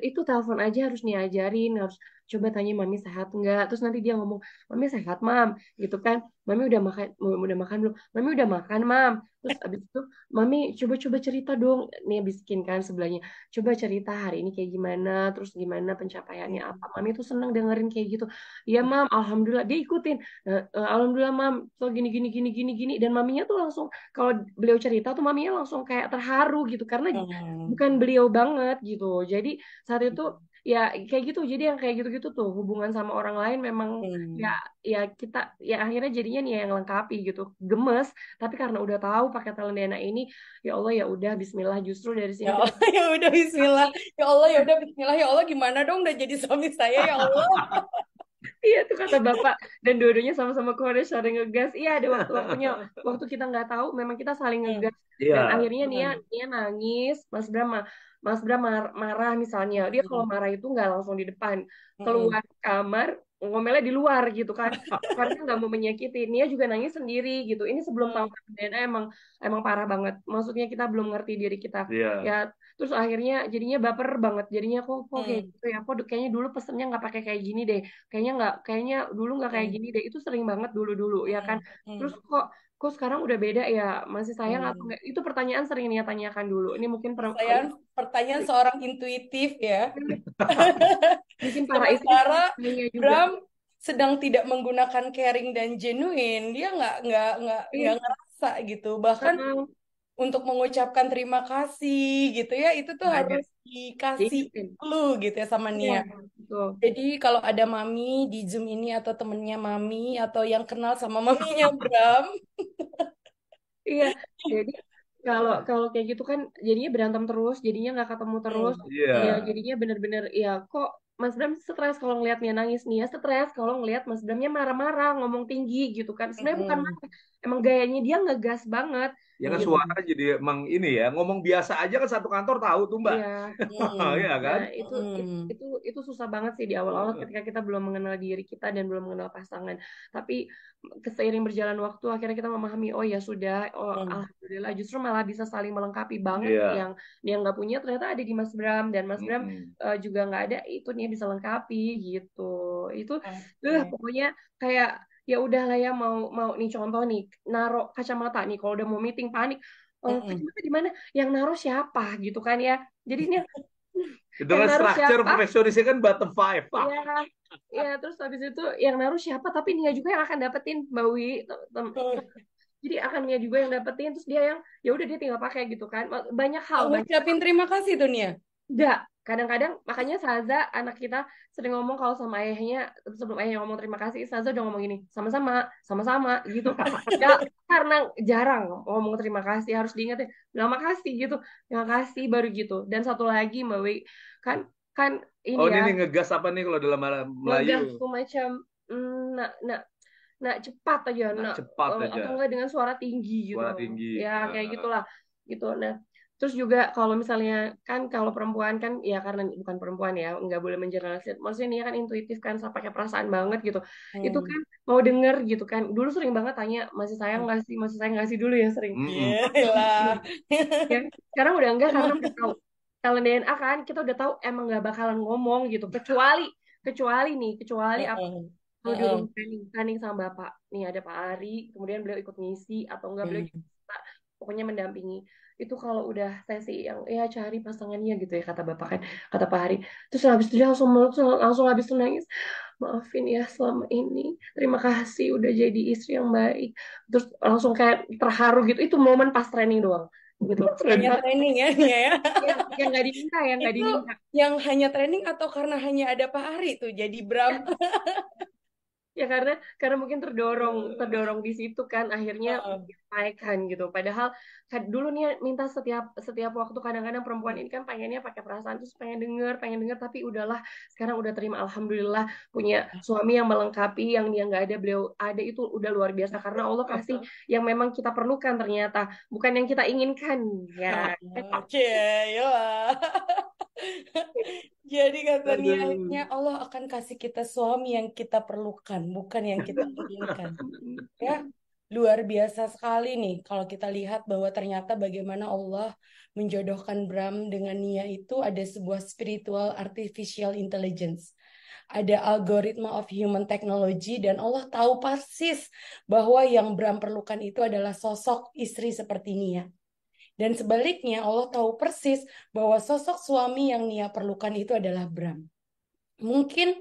itu telepon aja harus diajarin, harus coba tanya mami sehat enggak. Terus nanti dia ngomong, mami sehat mam gitu kan, mami udah makan belum, mami udah makan mam. Terus abis itu mami coba cerita dong, nih bisikin kan sebelahnya, coba cerita hari ini kayak gimana, terus gimana pencapaiannya apa. Mami tuh seneng dengerin kayak gitu. Ya mam, alhamdulillah, dia ikutin. Alhamdulillah mam, so gini gini gini gini gini, dan maminya tuh langsung kalau beliau cerita tuh maminya langsung kayak terharu gitu karena bukan beliau banget gitu. Jadi saat itu ya kayak gitu. Jadi yang kayak gitu-gitu tuh hubungan sama orang lain memang ya ya kita ya akhirnya jadinya nih yang lengkapi gitu. Gemes, tapi karena udah tahu pakai talent DNA ini, ya Allah ya udah Bismillah, justru dari sini Ya kita Allah, ya udah Bismillah. Ya Allah, ya udah Bismillah. Ya Allah, gimana dong udah jadi suami saya ya Allah. iya tuh kata bapak, dan dua-duanya sama-sama keluarnya saling ngegas. Iya ada waktu-waktunya, waktu kita nggak taau memang kita saling ngegas. Iya. Dan akhirnya Nia nangis, Mas Bram marah misalnya. Dia kalau marah itu nggak langsung di depan, keluar kamar ngomelnya di luar gitu kan, karena nggak mau menyakiti. Nia juga nangis sendiri gitu. Ini sebelum tahu DNA emang emang parah banget. Maksudnya kita belum ngerti diri kita. Iya. Ya terus akhirnya jadinya baper banget. Jadinya kok kayak gitu ya. Kok kayaknya dulu pesennya nggak pakai kayak gini deh. Kayaknya dulu nggak kayak gini deh. Itu sering banget dulu ya kan. Terus kok sekarang udah beda ya, masih sayang atau enggak, itu pertanyaan sering Nia tanyakan dulu. Ini mungkin Pertanyaan seorang intuitif ya. mungkin para istri Sementara juga. Bram sedang tidak menggunakan caring dan genuine, dia nggak ngerasa gitu. Bahkan untuk mengucapkan terima kasih gitu ya, itu tuh harus dikasih clue gitu ya sama Nia. Jadi kalau ada mami di Zoom ini atau temennya mami atau yang kenal sama maminya Bram, iya, jadi kalau kayak gitu kan jadinya berantem terus, jadinya nggak ketemu terus. Ya jadinya bener-bener ya kok Mas Bram stres kalau ngeliat Nia nangis, Nia stres kalau ngeliat Mas Bramnya marah-marah ngomong tinggi gitu kan. Sebenarnya bukan marah, emang gayanya dia ngegas banget. Ya kan Iya. suara jadi emang ini ya, ngomong biasa aja kan satu kantor tahu tuh Mbak. Iya. Iya kan? Nah, itu Hmm. itu susah banget sih di awal-awal ketika kita belum mengenal diri kita dan belum mengenal pasangan. Tapi seiring berjalan waktu akhirnya kita memahami, oh ya sudah, oh Hmm. alhamdulillah justru malah bisa saling melengkapi banget Iya. yang nggak punya ternyata ada di Mas Bram dan Mas Bram Mm-mm. juga nggak ada itu nih bisa lengkapi gitu. Itu Oke. pokoknya kayak ya udahlah ya mau mau nih contoh nih naruh kacamata nih kalau udah mau meeting panik. Oh, Mm-mm. kacamata di mana? Yang naruh siapa gitu kan ya. Jadinya Itu yang kan naruh structure siapa? perfeksionisnya kan bottom five. Ya, ya terus habis itu yang naruh siapa? Tapi Nia juga yang akan dapetin Mbak Wi. Jadi akan Nia juga yang dapetin terus dia yang ya udah dia tinggal pakai gitu kan. Banyak hal, banyak Ngucapin terima kasih tuh Nia. enggak. Kadang-kadang makanya Saza anak kita sering ngomong kalau sama ayahnya sebelum ayahnya ngomong terima kasih Saza udah ngomong gini sama-sama sama-sama gitu ya karena jarang ngomong terima kasih harus diingetin terima kasih gitu terima kasih baru gitu dan satu lagi Mbak Wi kan kan ini Oh ya ini nih ngegas apa nih kalau dalam Melayu? ngegas tuh macam nak nak nak cepat aja Nah, nak cepat atau aja. enggak dengan suara tinggi gitu Suara tinggi. ya kayak gitulah gitu nah terus juga kalau misalnya kan kalau perempuan kan ya karena bukan perempuan ya nggak boleh mengeneralisir maksudnya dia kan intuitif kan pakai perasaan banget gitu itu Hmm. kan mau denger gitu kan dulu sering banget tanya masih sayang nggak sih dulu ya sering Mm-mm. Yelah. ya sekarang udah enggak karena Emang. udah tahu kalau DNA kan kita udah tahu emang nggak bakalan ngomong gitu kecuali kecuali Heeh. kalau di Heeh. rumah planning sama bapak nih ada Pak Ari kemudian beliau ikut ngisi atau enggak beliau Hmm. juga pokoknya mendampingi itu kalau udah sesi yang ya cari pasangannya gitu ya kata bapak kan kata Pak Hari terus habis itu dia langsung langsung habis itu nangis maafin ya selama ini terima kasih udah jadi istri yang baik terus langsung kayak terharu gitu itu momen pas training doang gitu Hanya training ya Nia ya. yang nggak diminta yang nggak Itu diminta yang hanya training atau karena hanya ada Pak Ari tuh jadi Bram. ya karena mungkin terdorong terdorong di situ kan akhirnya Heeh. menyampaikan gitu padahal dulu nih minta setiap setiap waktu kadang-kadang perempuan ini kan pengennya pakai perasaan terus pengen denger tapi udahlah sekarang udah terima alhamdulillah punya suami yang melengkapi yang dia nggak ada beliau ada itu udah luar biasa karena Allah kasih yang memang kita perlukan ternyata bukan yang kita inginkan ya Oke, ya. Jadi kata Nia Aduh. akhirnya Allah akan kasih kita suami yang kita perlukan, bukan yang kita inginkan. Ya, luar biasa sekali nih kalau kita lihat bahwa ternyata bagaimana Allah menjodohkan Bram dengan Nia itu ada sebuah spiritual artificial intelligence. Ada algoritma of human technology dan Allah tahu persis bahwa yang Bram perlukan itu adalah sosok istri seperti Nia. Dan sebaliknya Allah tahu persis bahwa sosok suami yang Nia perlukan itu adalah Bram. Mungkin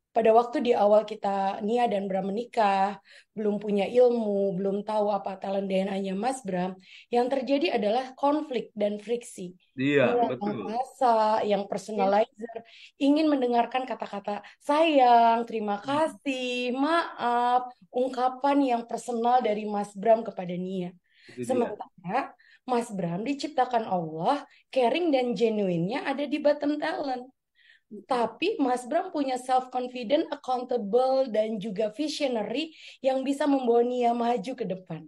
pada waktu di awal kita Nia dan Bram menikah, belum punya ilmu, belum tahu apa talent DNA-nya Mas Bram, yang terjadi adalah konflik dan friksi. Iya, Nia yang betul. rasa, yang personalizer, ingin mendengarkan kata-kata sayang, terima kasih, maaf, ungkapan yang personal dari Mas Bram kepada Nia. Itu dia. Sementara Mas Bram diciptakan Allah, caring dan genuine-nya ada di bottom talent. Tapi Mas Bram punya self-confident, accountable, dan juga visionary yang bisa membawa Nia maju ke depan.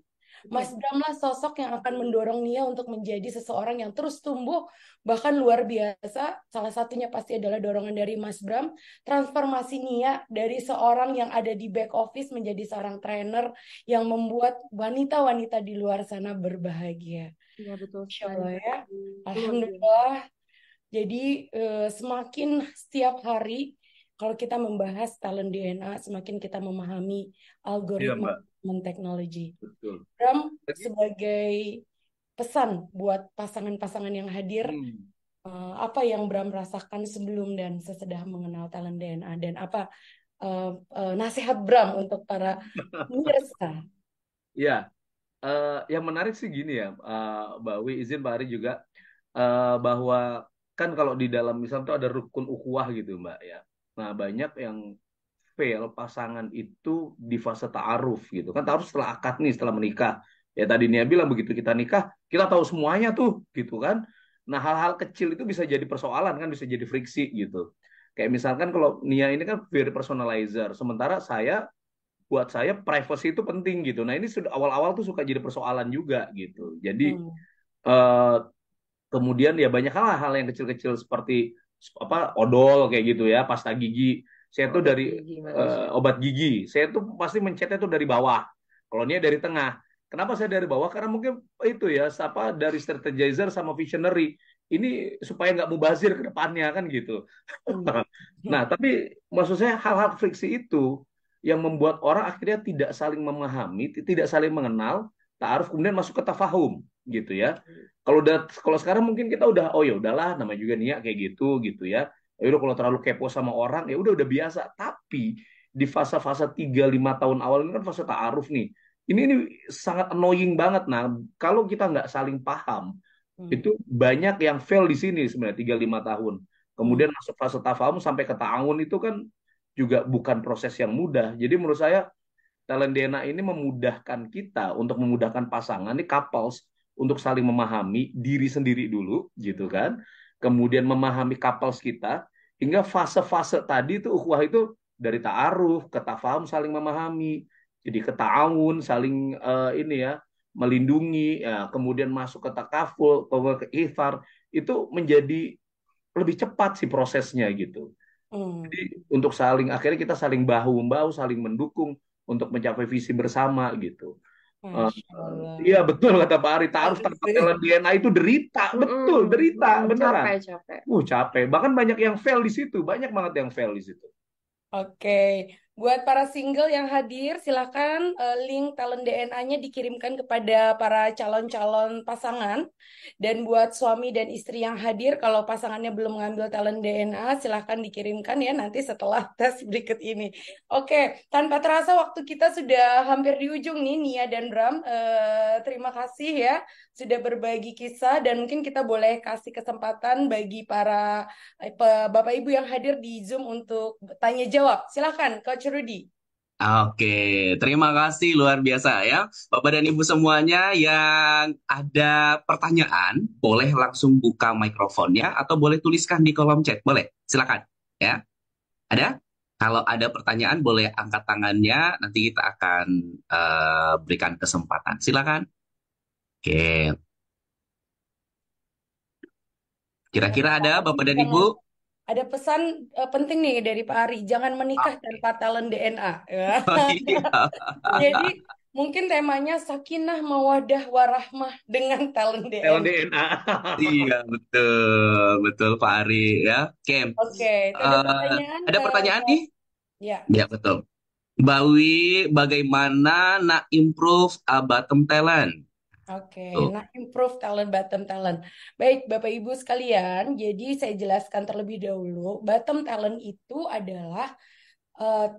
Mas Bram lah sosok yang akan mendorong Nia untuk menjadi seseorang yang terus tumbuh, bahkan luar biasa. Salah satunya pasti adalah dorongan dari Mas Bram, transformasi Nia dari seorang yang ada di back office menjadi seorang trainer yang membuat wanita-wanita di luar sana berbahagia. ya betul Insya sekali Allah ya. luar biasa Alhamdulillah. Jadi semakin setiap hari kalau kita membahas talent DNA, semakin kita memahami Iya, algoritma Mbak. dan teknologi. Betul. Bram, Jadi, sebagai pesan buat pasangan-pasangan yang hadir, apa yang Bram rasakan sebelum dan sesudah mengenal talent DNA dan apa nasihat Bram untuk para pemirsa? ya, yang menarik sih gini ya, Mbak Wi, izin Pak Ari juga, bahwa kan kalau di dalam misalnya tuh ada rukun ukhuwah gitu Mbak ya. Nah banyak yang fail pasangan itu di fase ta'aruf gitu kan. Ta'aruf setelah akad nih, setelah menikah. Ya tadi Nia bilang begitu kita nikah, kita tahu semuanya tuh gitu kan. Nah hal-hal kecil itu bisa jadi persoalan kan, bisa jadi friksi gitu. Kayak misalkan kalau Nia ini kan very personalizer, sementara saya buat saya privacy itu penting gitu. Nah, ini sudah awal-awal tuh suka jadi persoalan juga gitu. Jadi Hmm. eh, kemudian ya banyak hal-hal yang kecil-kecil seperti apa odol kayak gitu ya, pasta gigi. Saya tuh Obat dari gigi Malaysia. obat gigi. Saya tuh pasti mencetnya tuh dari bawah. Kalau Nia dari tengah. Kenapa saya dari bawah? Karena mungkin itu ya, apa dari strategizer sama visionary. Ini supaya nggak mubazir ke depannya kan gitu. Hmm. Nah, tapi maksud saya hal-hal friksi itu yang membuat orang akhirnya tidak saling memahami, tidak saling mengenal, ta'aruf kemudian masuk ke tafahum gitu ya. Kalau sekarang mungkin kita udah oh ya udahlah namanya juga Nia kayak gitu ya. Ya udah kalau terlalu kepo sama orang ya udah biasa. Tapi di fase-fase 3-5 tahun awal ini kan fase ta'aruf nih. Ini sangat annoying banget. Nah, kalau kita nggak saling paham, Hmm. itu banyak yang fail di sini sebenarnya 3-5 tahun. Hmm. Kemudian masuk fase tafahum sampai ke ta'awun itu kan juga bukan proses yang mudah. Jadi menurut saya talent DNA ini memudahkan kita untuk memudahkan pasangan ini couples untuk saling memahami diri sendiri dulu gitu kan. Kemudian memahami couples kita hingga fase-fase tadi itu ukhuwah itu dari ta'aruf ke tafahum saling memahami. Jadi ke ta'awun saling ini ya melindungi ya, kemudian masuk ke takaful, ke ifar itu menjadi lebih cepat sih prosesnya gitu. Hmm. Jadi untuk saling akhirnya kita saling bahu membahu, saling mendukung untuk mencapai visi bersama gitu. Eh, Masya Allah. iya betul kata Pak Ari, taruh Bagus tanpa sih. talent DNA itu derita, betul derita beneran. Capek, capek. Capek. Bahkan banyak yang fail di situ, banyak banget yang fail di situ. Oke, buat para single yang hadir, silakan link talent DNA-nya dikirimkan kepada para calon-calon pasangan. Dan buat suami dan istri yang hadir, kalau pasangannya belum mengambil talent DNA, silakan dikirimkan ya nanti setelah tes berikut ini. Oke, tanpa terasa waktu kita sudah hampir di ujung nih, Nia dan Bram. Terima kasih ya sudah berbagi kisah dan mungkin kita boleh kasih kesempatan bagi para Bapak Ibu yang hadir di Zoom untuk tanya jawab. Silakan, Coach Rudy. Oke, terima kasih luar biasa ya. Bapak dan Ibu semuanya yang ada pertanyaan, boleh langsung buka mikrofonnya atau boleh tuliskan di kolom chat. Boleh, silakan. Ya, ada? Kalau ada pertanyaan, boleh angkat tangannya. Nanti kita akan berikan kesempatan. Silakan. Oke, Nah, kira-kira Pak ada Ari, Bapak dan Ibu? jangan ada pesan penting nih dari Pak Ari, jangan menikah tanpa talent DNA. Ya. Oh iya. Jadi mungkin temanya sakinah mawadah warahmah dengan talent Talent DNA. DNA. Iya, betul, betul Pak Ari ya. Oke, Oke, itu ada pertanyaan ada pertanyaan nih? ya. Ya, betul. Mbak Wi, bagaimana nak improve bottom talent? Oke, Tuh. nah improve talent, bottom talent. Baik, Bapak Ibu sekalian, jadi saya jelaskan terlebih dahulu, bottom talent itu adalah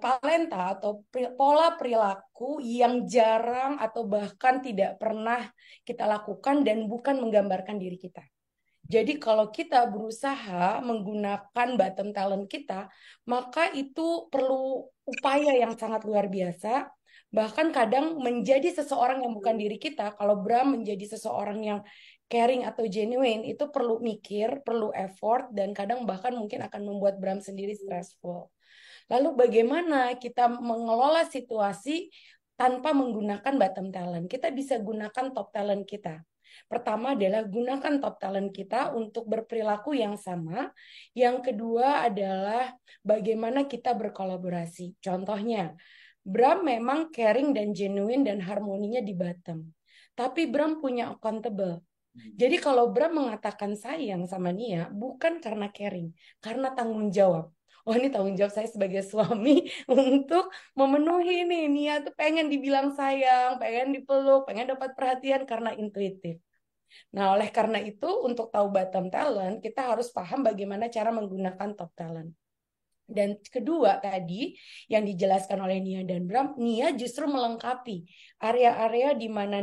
talenta atau pola perilaku yang jarang atau bahkan tidak pernah kita lakukan dan bukan menggambarkan diri kita. Jadi kalau kita berusaha menggunakan bottom talent kita, maka itu perlu upaya yang sangat luar biasa. Bahkan kadang menjadi seseorang yang bukan diri kita, kalau Bram menjadi seseorang yang caring atau genuine, itu perlu mikir, perlu effort, dan kadang bahkan mungkin akan membuat Bram sendiri stressful. Lalu bagaimana kita mengelola situasi tanpa menggunakan bottom talent? Kita bisa gunakan top talent kita. Pertama adalah gunakan top talent kita untuk berperilaku yang sama. Yang kedua adalah bagaimana kita berkolaborasi. Contohnya, Bram memang caring dan genuine dan harmoninya di bottom. Tapi Bram punya accountable. Jadi kalau Bram mengatakan sayang sama Nia, bukan karena caring, karena tanggung jawab. Oh ini tanggung jawab saya sebagai suami untuk memenuhi nih. Nia tuh pengen dibilang sayang, pengen dipeluk, pengen dapat perhatian karena intuitif. Nah oleh karena itu untuk tahu bottom talent, kita harus paham bagaimana cara menggunakan top talent. Dan kedua tadi yang dijelaskan oleh Nia dan Bram, Nia justru melengkapi area-area di mana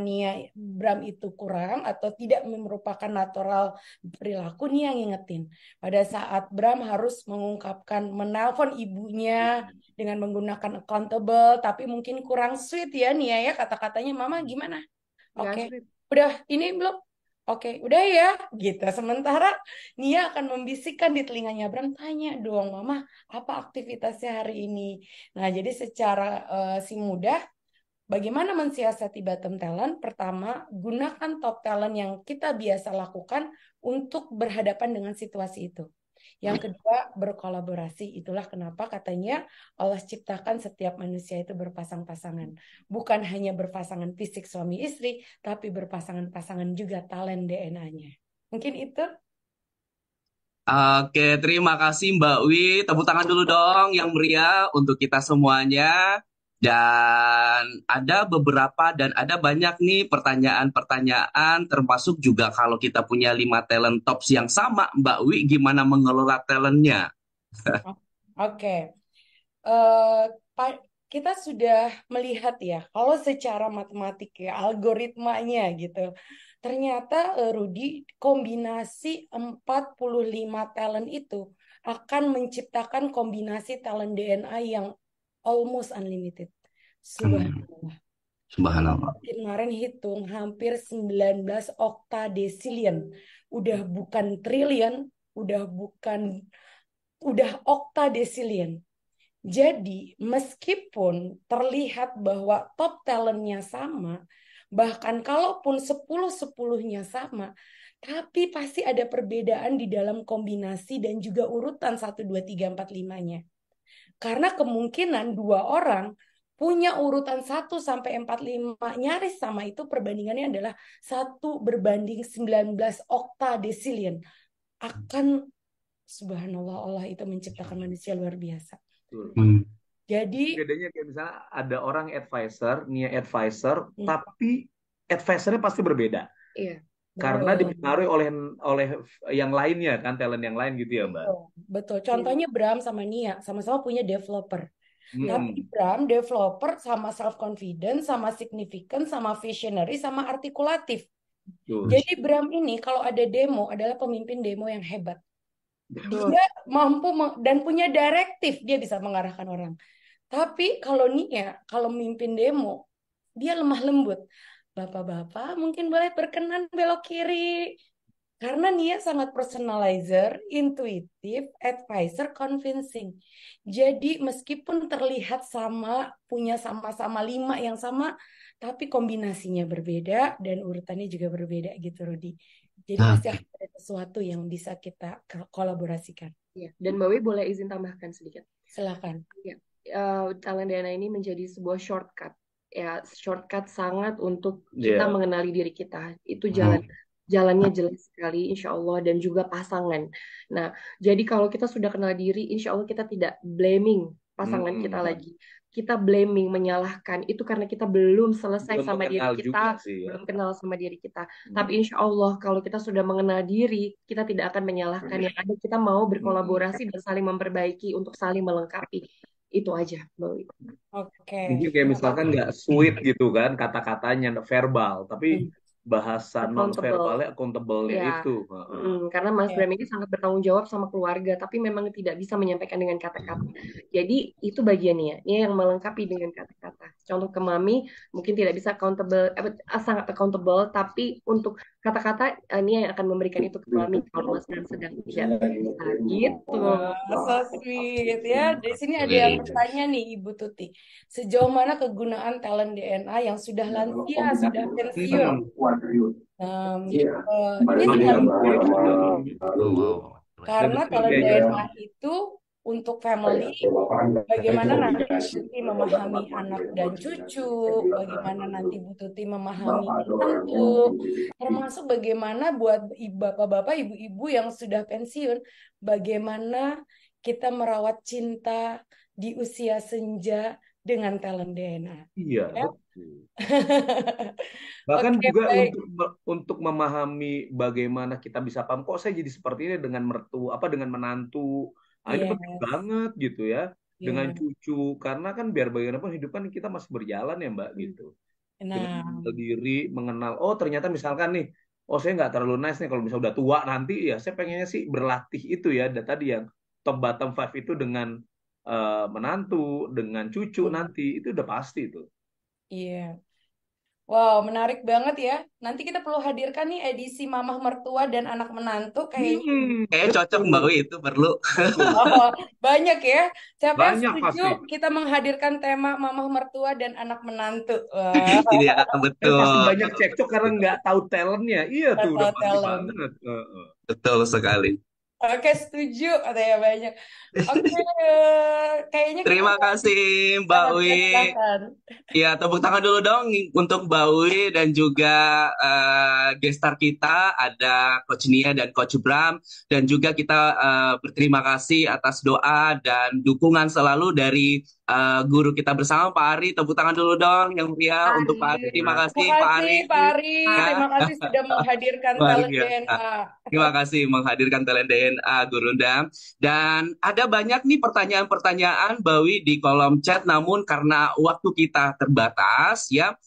Bram itu kurang atau tidak merupakan natural perilaku, Nia ngingetin. Pada saat Bram harus mengungkapkan, menelpon ibunya dengan menggunakan accountable, tapi mungkin kurang sweet ya Nia ya kata-katanya, Mama gimana? Nggak Oke, sweet. udah ini belum? Oke, udah ya, gitu. Sementara Nia akan membisikkan di telinganya Bram, tanya dong, Mama, apa aktivitasnya hari ini? Nah, jadi secara si mudah, bagaimana mensiasati bottom talent? Pertama, gunakan top talent yang kita biasa lakukan untuk berhadapan dengan situasi itu. Yang kedua, berkolaborasi. Itulah kenapa katanya Allah ciptakan setiap manusia itu berpasang-pasangan. Bukan hanya berpasangan fisik suami istri, tapi berpasangan-pasangan juga talent DNA-nya. Mungkin itu. Oke, terima kasih Mbak Wi. Tepuk tangan dulu dong yang meriah untuk kita semuanya. Dan ada banyak nih pertanyaan-pertanyaan, termasuk juga kalau kita punya 5 talent tops yang sama, Mbak Wi, gimana mengelola talentnya? Oke. Eh, kita sudah melihat ya, kalau secara matematik ya, algoritmanya gitu. Ternyata Rudy, kombinasi 45 talent itu akan menciptakan kombinasi talent DNA yang almost unlimited. Subhanallah. Subhanallah. Kemarin hitung hampir 19 oktadesilian. Udah bukan triliun, udah oktadesilian. Jadi, meskipun terlihat bahwa top talentnya sama, bahkan kalaupun 10-10-nya sama, tapi pasti ada perbedaan di dalam kombinasi dan juga urutan 1, 2, 3, 4, 5-nya. Karena kemungkinan dua orang punya urutan 1 sampai 45 nyaris sama, itu perbandingannya adalah 1 berbanding 19 oktadesilian. Akan subhanallah, Allah itu menciptakan manusia luar biasa. Hmm. Jadi bedanya kayak misalnya ada orang advisor, Nia advisor, tapi advisornya pasti berbeda. Iya. Karena dipengaruhi oleh yang lainnya kan, talent yang lain gitu ya, Mbak. Betul. Contohnya Bram sama Nia sama-sama punya developer. Tapi Hmm. Bram developer sama self confident, sama significant, sama visionary, sama artikulatif. Betul. Jadi Bram ini kalau ada demo adalah pemimpin demo yang hebat. Betul. Dia mampu dan punya direktif, dia bisa mengarahkan orang. Tapi kalau Nia, kalau memimpin demo, dia lemah lembut. Bapak-bapak mungkin boleh berkenan belok kiri. Karena Nia sangat personalizer, intuitif, advisor, convincing. Jadi meskipun terlihat sama, punya sama-sama 5 yang sama, tapi kombinasinya berbeda dan urutannya juga berbeda gitu, Rudy. Jadi pasti ada sesuatu yang bisa kita kolaborasikan. Iya. Dan Mbak Wi boleh izin tambahkan sedikit. Silakan. Ya. Talent DNA ini menjadi sebuah shortcut. Ya, shortcut sangat untuk kita mengenali diri kita. Itu jalannya jelas sekali, insya Allah, dan juga pasangan. Nah, jadi kalau kita sudah kenal diri, insya Allah kita tidak blaming pasangan kita lagi. Kita blaming, menyalahkan, itu karena kita belum selesai sama diri kita, belum kenal sama diri kita. Tapi insya Allah, kalau kita sudah mengenal diri, kita tidak akan menyalahkan. Yang ada kita mau berkolaborasi dan saling memperbaiki untuk saling melengkapi. Itu aja, Mbak Wi. Oke. Mungkin kayak misalkan nggak sweet gitu kan kata-katanya verbal, tapi bahasa non verbalnya accountable-nya itu. Karena Mas Bram ini sangat bertanggung jawab sama keluarga, tapi memang tidak bisa menyampaikan dengan kata-kata. Jadi itu bagiannya, dia yang melengkapi dengan kata-kata. Contoh ke Mami mungkin tidak bisa sangat accountable, tapi untuk kata-kata ini yang akan memberikan itu ke Mami kalau Mas Bram sedang tidak bisa gitu. So sweet ya. Di sini ada yang bertanya nih Ibu Tuti. Sejauh mana kegunaan talent DNA yang sudah lansia, sudah pensiun? Ini sangat karena talent DNA itu untuk family, bagaimana nanti Bu Tuti memahami anak dan cucu, bagaimana nanti Bu Tuti memahami menantu, termasuk bagaimana buat bapak-bapak, ibu-ibu yang sudah pensiun, bagaimana kita merawat cinta di usia senja dengan talent DNA. Iya, ya? Bahkan juga baik. untuk memahami bagaimana kita bisa paham kok saya jadi seperti ini dengan dengan menantu. Ini penting banget gitu ya. Dengan cucu, karena kan biar bagaimanapun hidup kan kita masih berjalan ya Mbak gitu. Dengan mengenal diri, mengenal ternyata misalkan nih, saya nggak terlalu nice nih kalau misalnya udah tua nanti, ya saya pengennya sih berlatih itu ya, dan tadi yang top bottom 5 itu dengan menantu, dengan cucu nanti, itu udah pasti itu. Iya. Wow, menarik banget ya. Nanti kita perlu hadirkan nih edisi Mamah Mertua dan Anak Menantu kayaknya. Kayaknya cocok Mbak Betul, Wi, itu perlu. betul. Oh, banyak ya. Siapa yang Banyak setuju pasti. kita menghadirkan tema Mamah Mertua dan Anak Menantu? Wah, Iya, Pasti betul. banyak cekcok karena nggak tahu talentnya. Iya tuh, udah atau pasti talent. banget. Heeh. Betul sekali. Oke, setuju katanya banyak. Oke, kayaknya kita Terima kasih Mbak silakan, Wi. silakan. Ya, tepuk tangan dulu dong untuk Mbak Wi dan juga gestar kita ada Coach Nia dan Coach Bram, dan juga kita berterima kasih atas doa dan dukungan selalu dari guru kita bersama Pak Ari. Tepuk tangan dulu dong yang meriah untuk Pak Ari. Terima Nah, Terima kasih Pak kasih Ari. Pak Ari, Ya, terima kasih sudah menghadirkan luar talent biasa. DNA. Terima kasih menghadirkan Talent DNA Gurunda. Dan ada banyak nih pertanyaan-pertanyaan Bawi di kolom chat, namun karena waktu kita terbatas ya,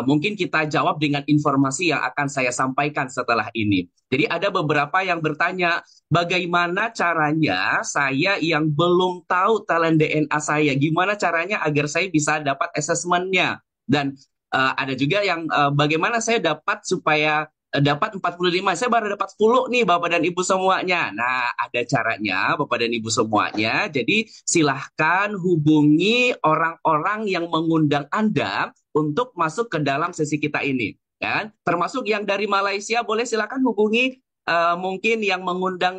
mungkin kita jawab dengan informasi yang akan saya sampaikan setelah ini. Jadi ada beberapa yang bertanya, bagaimana caranya saya yang belum tahu talent DNA saya, gimana caranya agar saya bisa dapat asesmennya? Dan ada juga yang bagaimana saya dapat supaya dapat 45. Saya baru dapat 10 nih Bapak dan Ibu semuanya. Nah, ada caranya Bapak dan Ibu semuanya. Jadi silahkan hubungi orang-orang yang mengundang Anda untuk masuk ke dalam sesi kita ini. Kan? Termasuk yang dari Malaysia, boleh silakan hubungi mungkin yang mengundang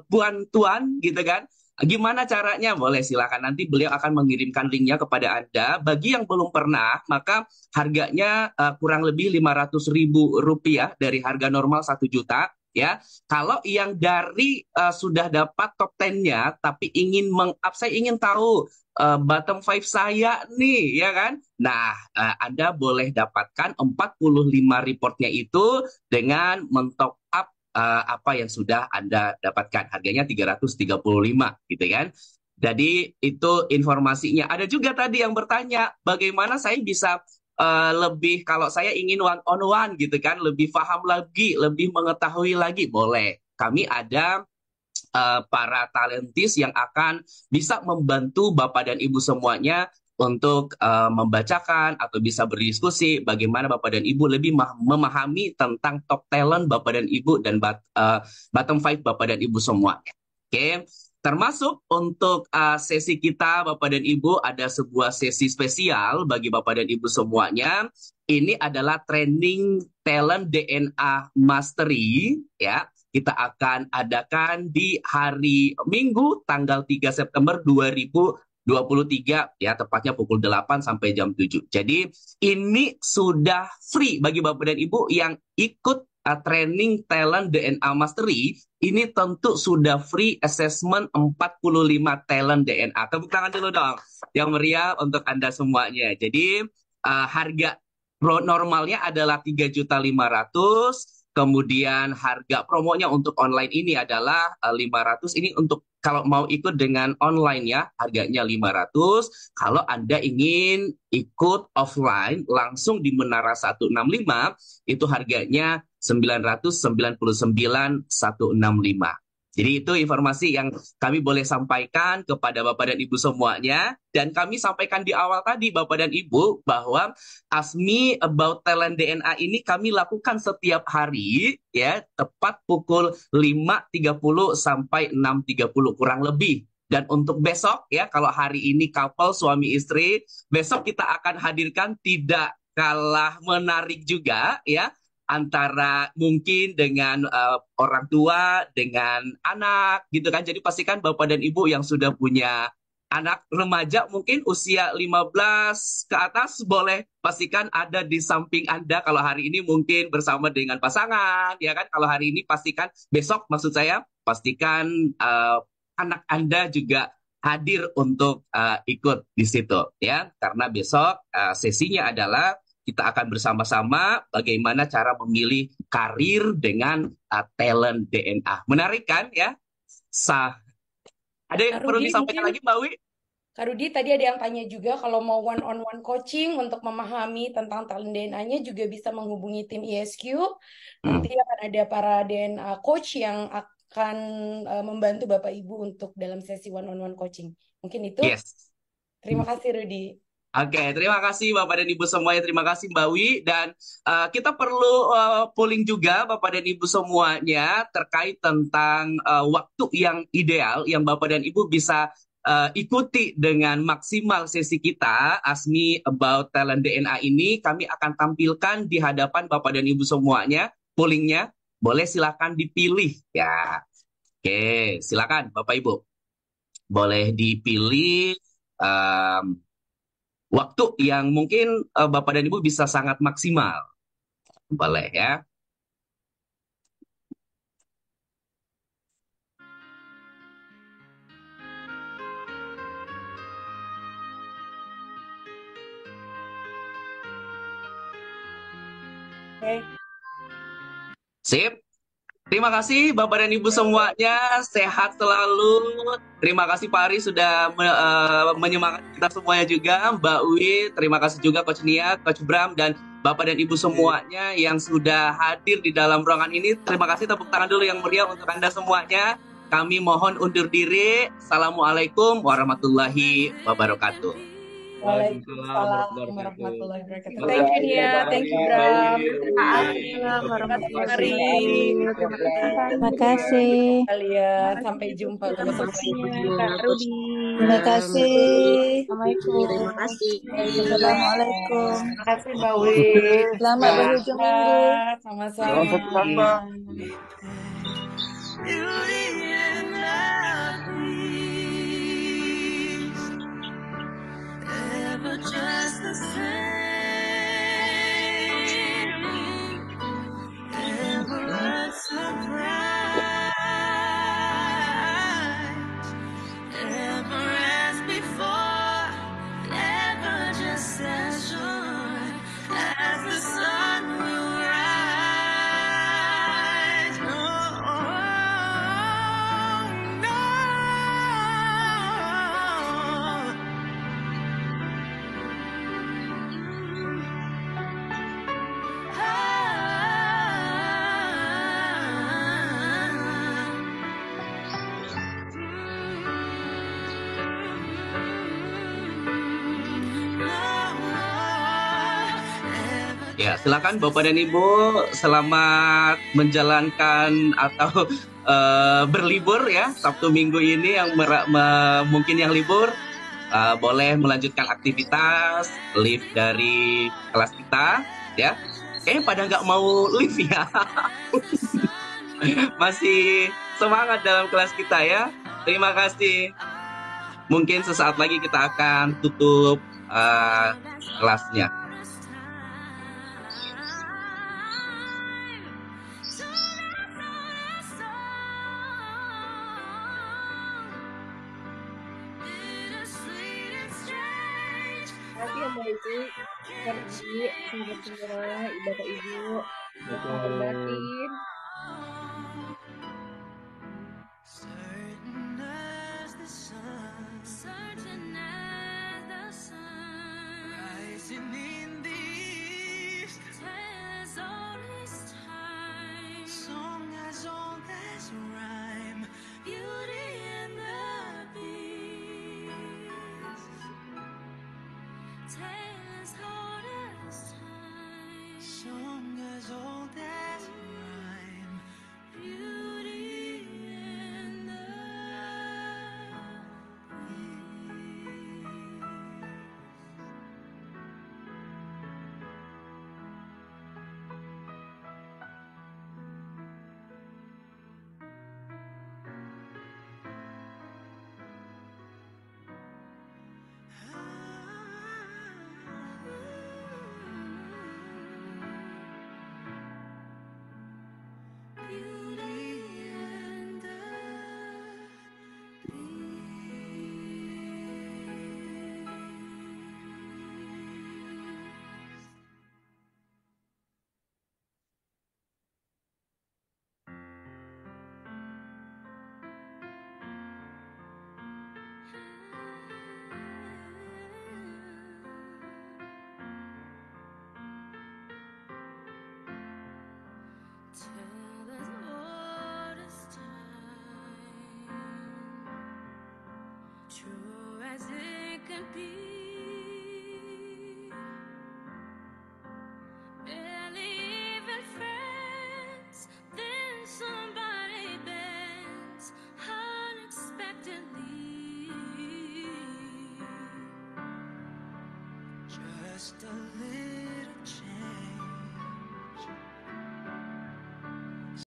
Puan Tuan gitu kan. Gimana caranya? Boleh silakan, nanti beliau akan mengirimkan linknya kepada Anda. Bagi yang belum pernah, maka harganya kurang lebih 500.000 rupiah dari harga normal 1 juta. Ya, kalau yang dari sudah dapat top 10-nya, tapi ingin saya ingin tahu bottom 5 saya nih, ya kan? Nah, Anda boleh dapatkan 45 reportnya itu dengan mentop up apa yang sudah Anda dapatkan. Harganya 335 gitu kan. Jadi itu informasinya. Ada juga tadi yang bertanya, bagaimana saya bisa lebih, kalau saya ingin one on one gitu kan, lebih paham lagi, lebih mengetahui lagi, boleh. Kami ada para talentis yang akan bisa membantu Bapak dan Ibu semuanya untuk membacakan atau bisa berdiskusi bagaimana Bapak dan Ibu lebih memahami tentang top talent Bapak dan Ibu dan bottom five Bapak dan Ibu semuanya. Oke, termasuk untuk sesi kita Bapak dan Ibu ada sebuah sesi spesial bagi Bapak dan Ibu semuanya. Ini adalah training talent DNA mastery ya. Kita akan adakan di hari Minggu tanggal 3 September 2023 ya, tepatnya pukul 8 sampai jam 7. Jadi ini sudah free bagi Bapak dan Ibu yang ikut training talent DNA mastery. Ini tentu sudah free assessment 45 talent DNA. Tepuk tangan dulu dong yang meriah untuk Anda semuanya. Jadi harga normalnya adalah 3.500.000. Kemudian harga promonya untuk online ini adalah 500. Ini untuk kalau mau ikut dengan online ya, harganya 500. Kalau Anda ingin ikut offline langsung di Menara 165, itu harganya 999.165. Jadi itu informasi yang kami boleh sampaikan kepada Bapak dan Ibu semuanya. Dan kami sampaikan di awal tadi Bapak dan Ibu bahwa Ask Me About Talent DNA ini kami lakukan setiap hari ya, tepat pukul 5.30 sampai 6.30 kurang lebih. Dan untuk besok ya, kalau hari ini couple suami istri, besok kita akan hadirkan tidak kalah menarik juga ya, antara mungkin dengan orang tua dengan anak gitu kan. Jadi pastikan Bapak dan Ibu yang sudah punya anak remaja mungkin usia 15 ke atas, boleh pastikan ada di samping Anda. Kalau hari ini mungkin bersama dengan pasangan ya kan. Kalau hari ini pastikan, besok maksud saya, pastikan anak Anda juga hadir untuk ikut di situ ya. Karena besok sesinya adalah kita akan bersama-sama bagaimana cara memilih karir dengan talent DNA. Menarik kan ya? Ada yang Kak perlu Rudi disampaikan mungkin, lagi Mbak Wi? Kak Rudi tadi ada yang tanya juga kalau mau one on one coaching untuk memahami tentang talent DNA-nya juga bisa menghubungi tim ISQ. Nanti akan ada para DNA coach yang akan membantu Bapak Ibu untuk dalam sesi one on one coaching. Mungkin itu. Yes. Terima kasih Rudi. Oke, terima kasih Bapak dan Ibu semuanya. Terima kasih Mbak Wi. Dan kita perlu polling juga Bapak dan Ibu semuanya terkait tentang waktu yang ideal yang Bapak dan Ibu bisa ikuti dengan maksimal sesi kita Asmi About Talent DNA ini. Kami akan tampilkan di hadapan Bapak dan Ibu semuanya pollingnya. Boleh silakan dipilih ya. Oke, silakan Bapak Ibu. Boleh dipilih waktu yang mungkin Bapak dan Ibu bisa sangat maksimal. Boleh ya. Oke. Sip. Terima kasih Bapak dan Ibu semuanya. Sehat selalu. Terima kasih Pak Ari sudah menyemangati kita semuanya juga. Mbak Wi, terima kasih juga Coach Nia, Coach Bram, dan Bapak dan Ibu semuanya yang sudah hadir di dalam ruangan ini. Terima kasih, tepuk tangan dulu yang meriah untuk Anda semuanya. Kami mohon undur diri. Assalamualaikum warahmatullahi wabarakatuh. Waalaikumsalam warahmatullahi wabarakatuh. Terima Thank you kasih, Nia, Mbak thank you Ari, Bram. Mbak Waalaikumsalam warahmatullahi Mari wabarakatuh. Terima kasih Terima Fani. kasih. kalian, Terima sampai kasih jumpa untuk besok waktunya lagi. Kak Rudi. Terima kasih. Assalamualaikum. Terima kasih. Assalamualaikum. Terima kasih Mbak Wi. Selamat berhujung minggu. Sehat, sama-sama. Just the same, ever surprised, ever as before, never just as sure as the sun will rise. No, no. Ya, silakan Bapak dan Ibu selamat menjalankan atau berlibur ya Sabtu Minggu ini yang mungkin yang libur boleh melanjutkan aktivitas live dari kelas kita ya. Kayaknya pada nggak mau live ya. Masih semangat dalam kelas kita ya. Terima kasih. Mungkin sesaat lagi kita akan tutup kelasnya. Makasih ya Mbak Ici, Ferdi, singkat semua, Bapak Ibu, lahir batin. Certain as the sun, rising in the east, tells all his time, song as old as rhyme, beauty and the beast, tale as old as time, song as old as rhyme, beauty and the beauty and the beast. Till as old as time, true as it can be. just a little chance.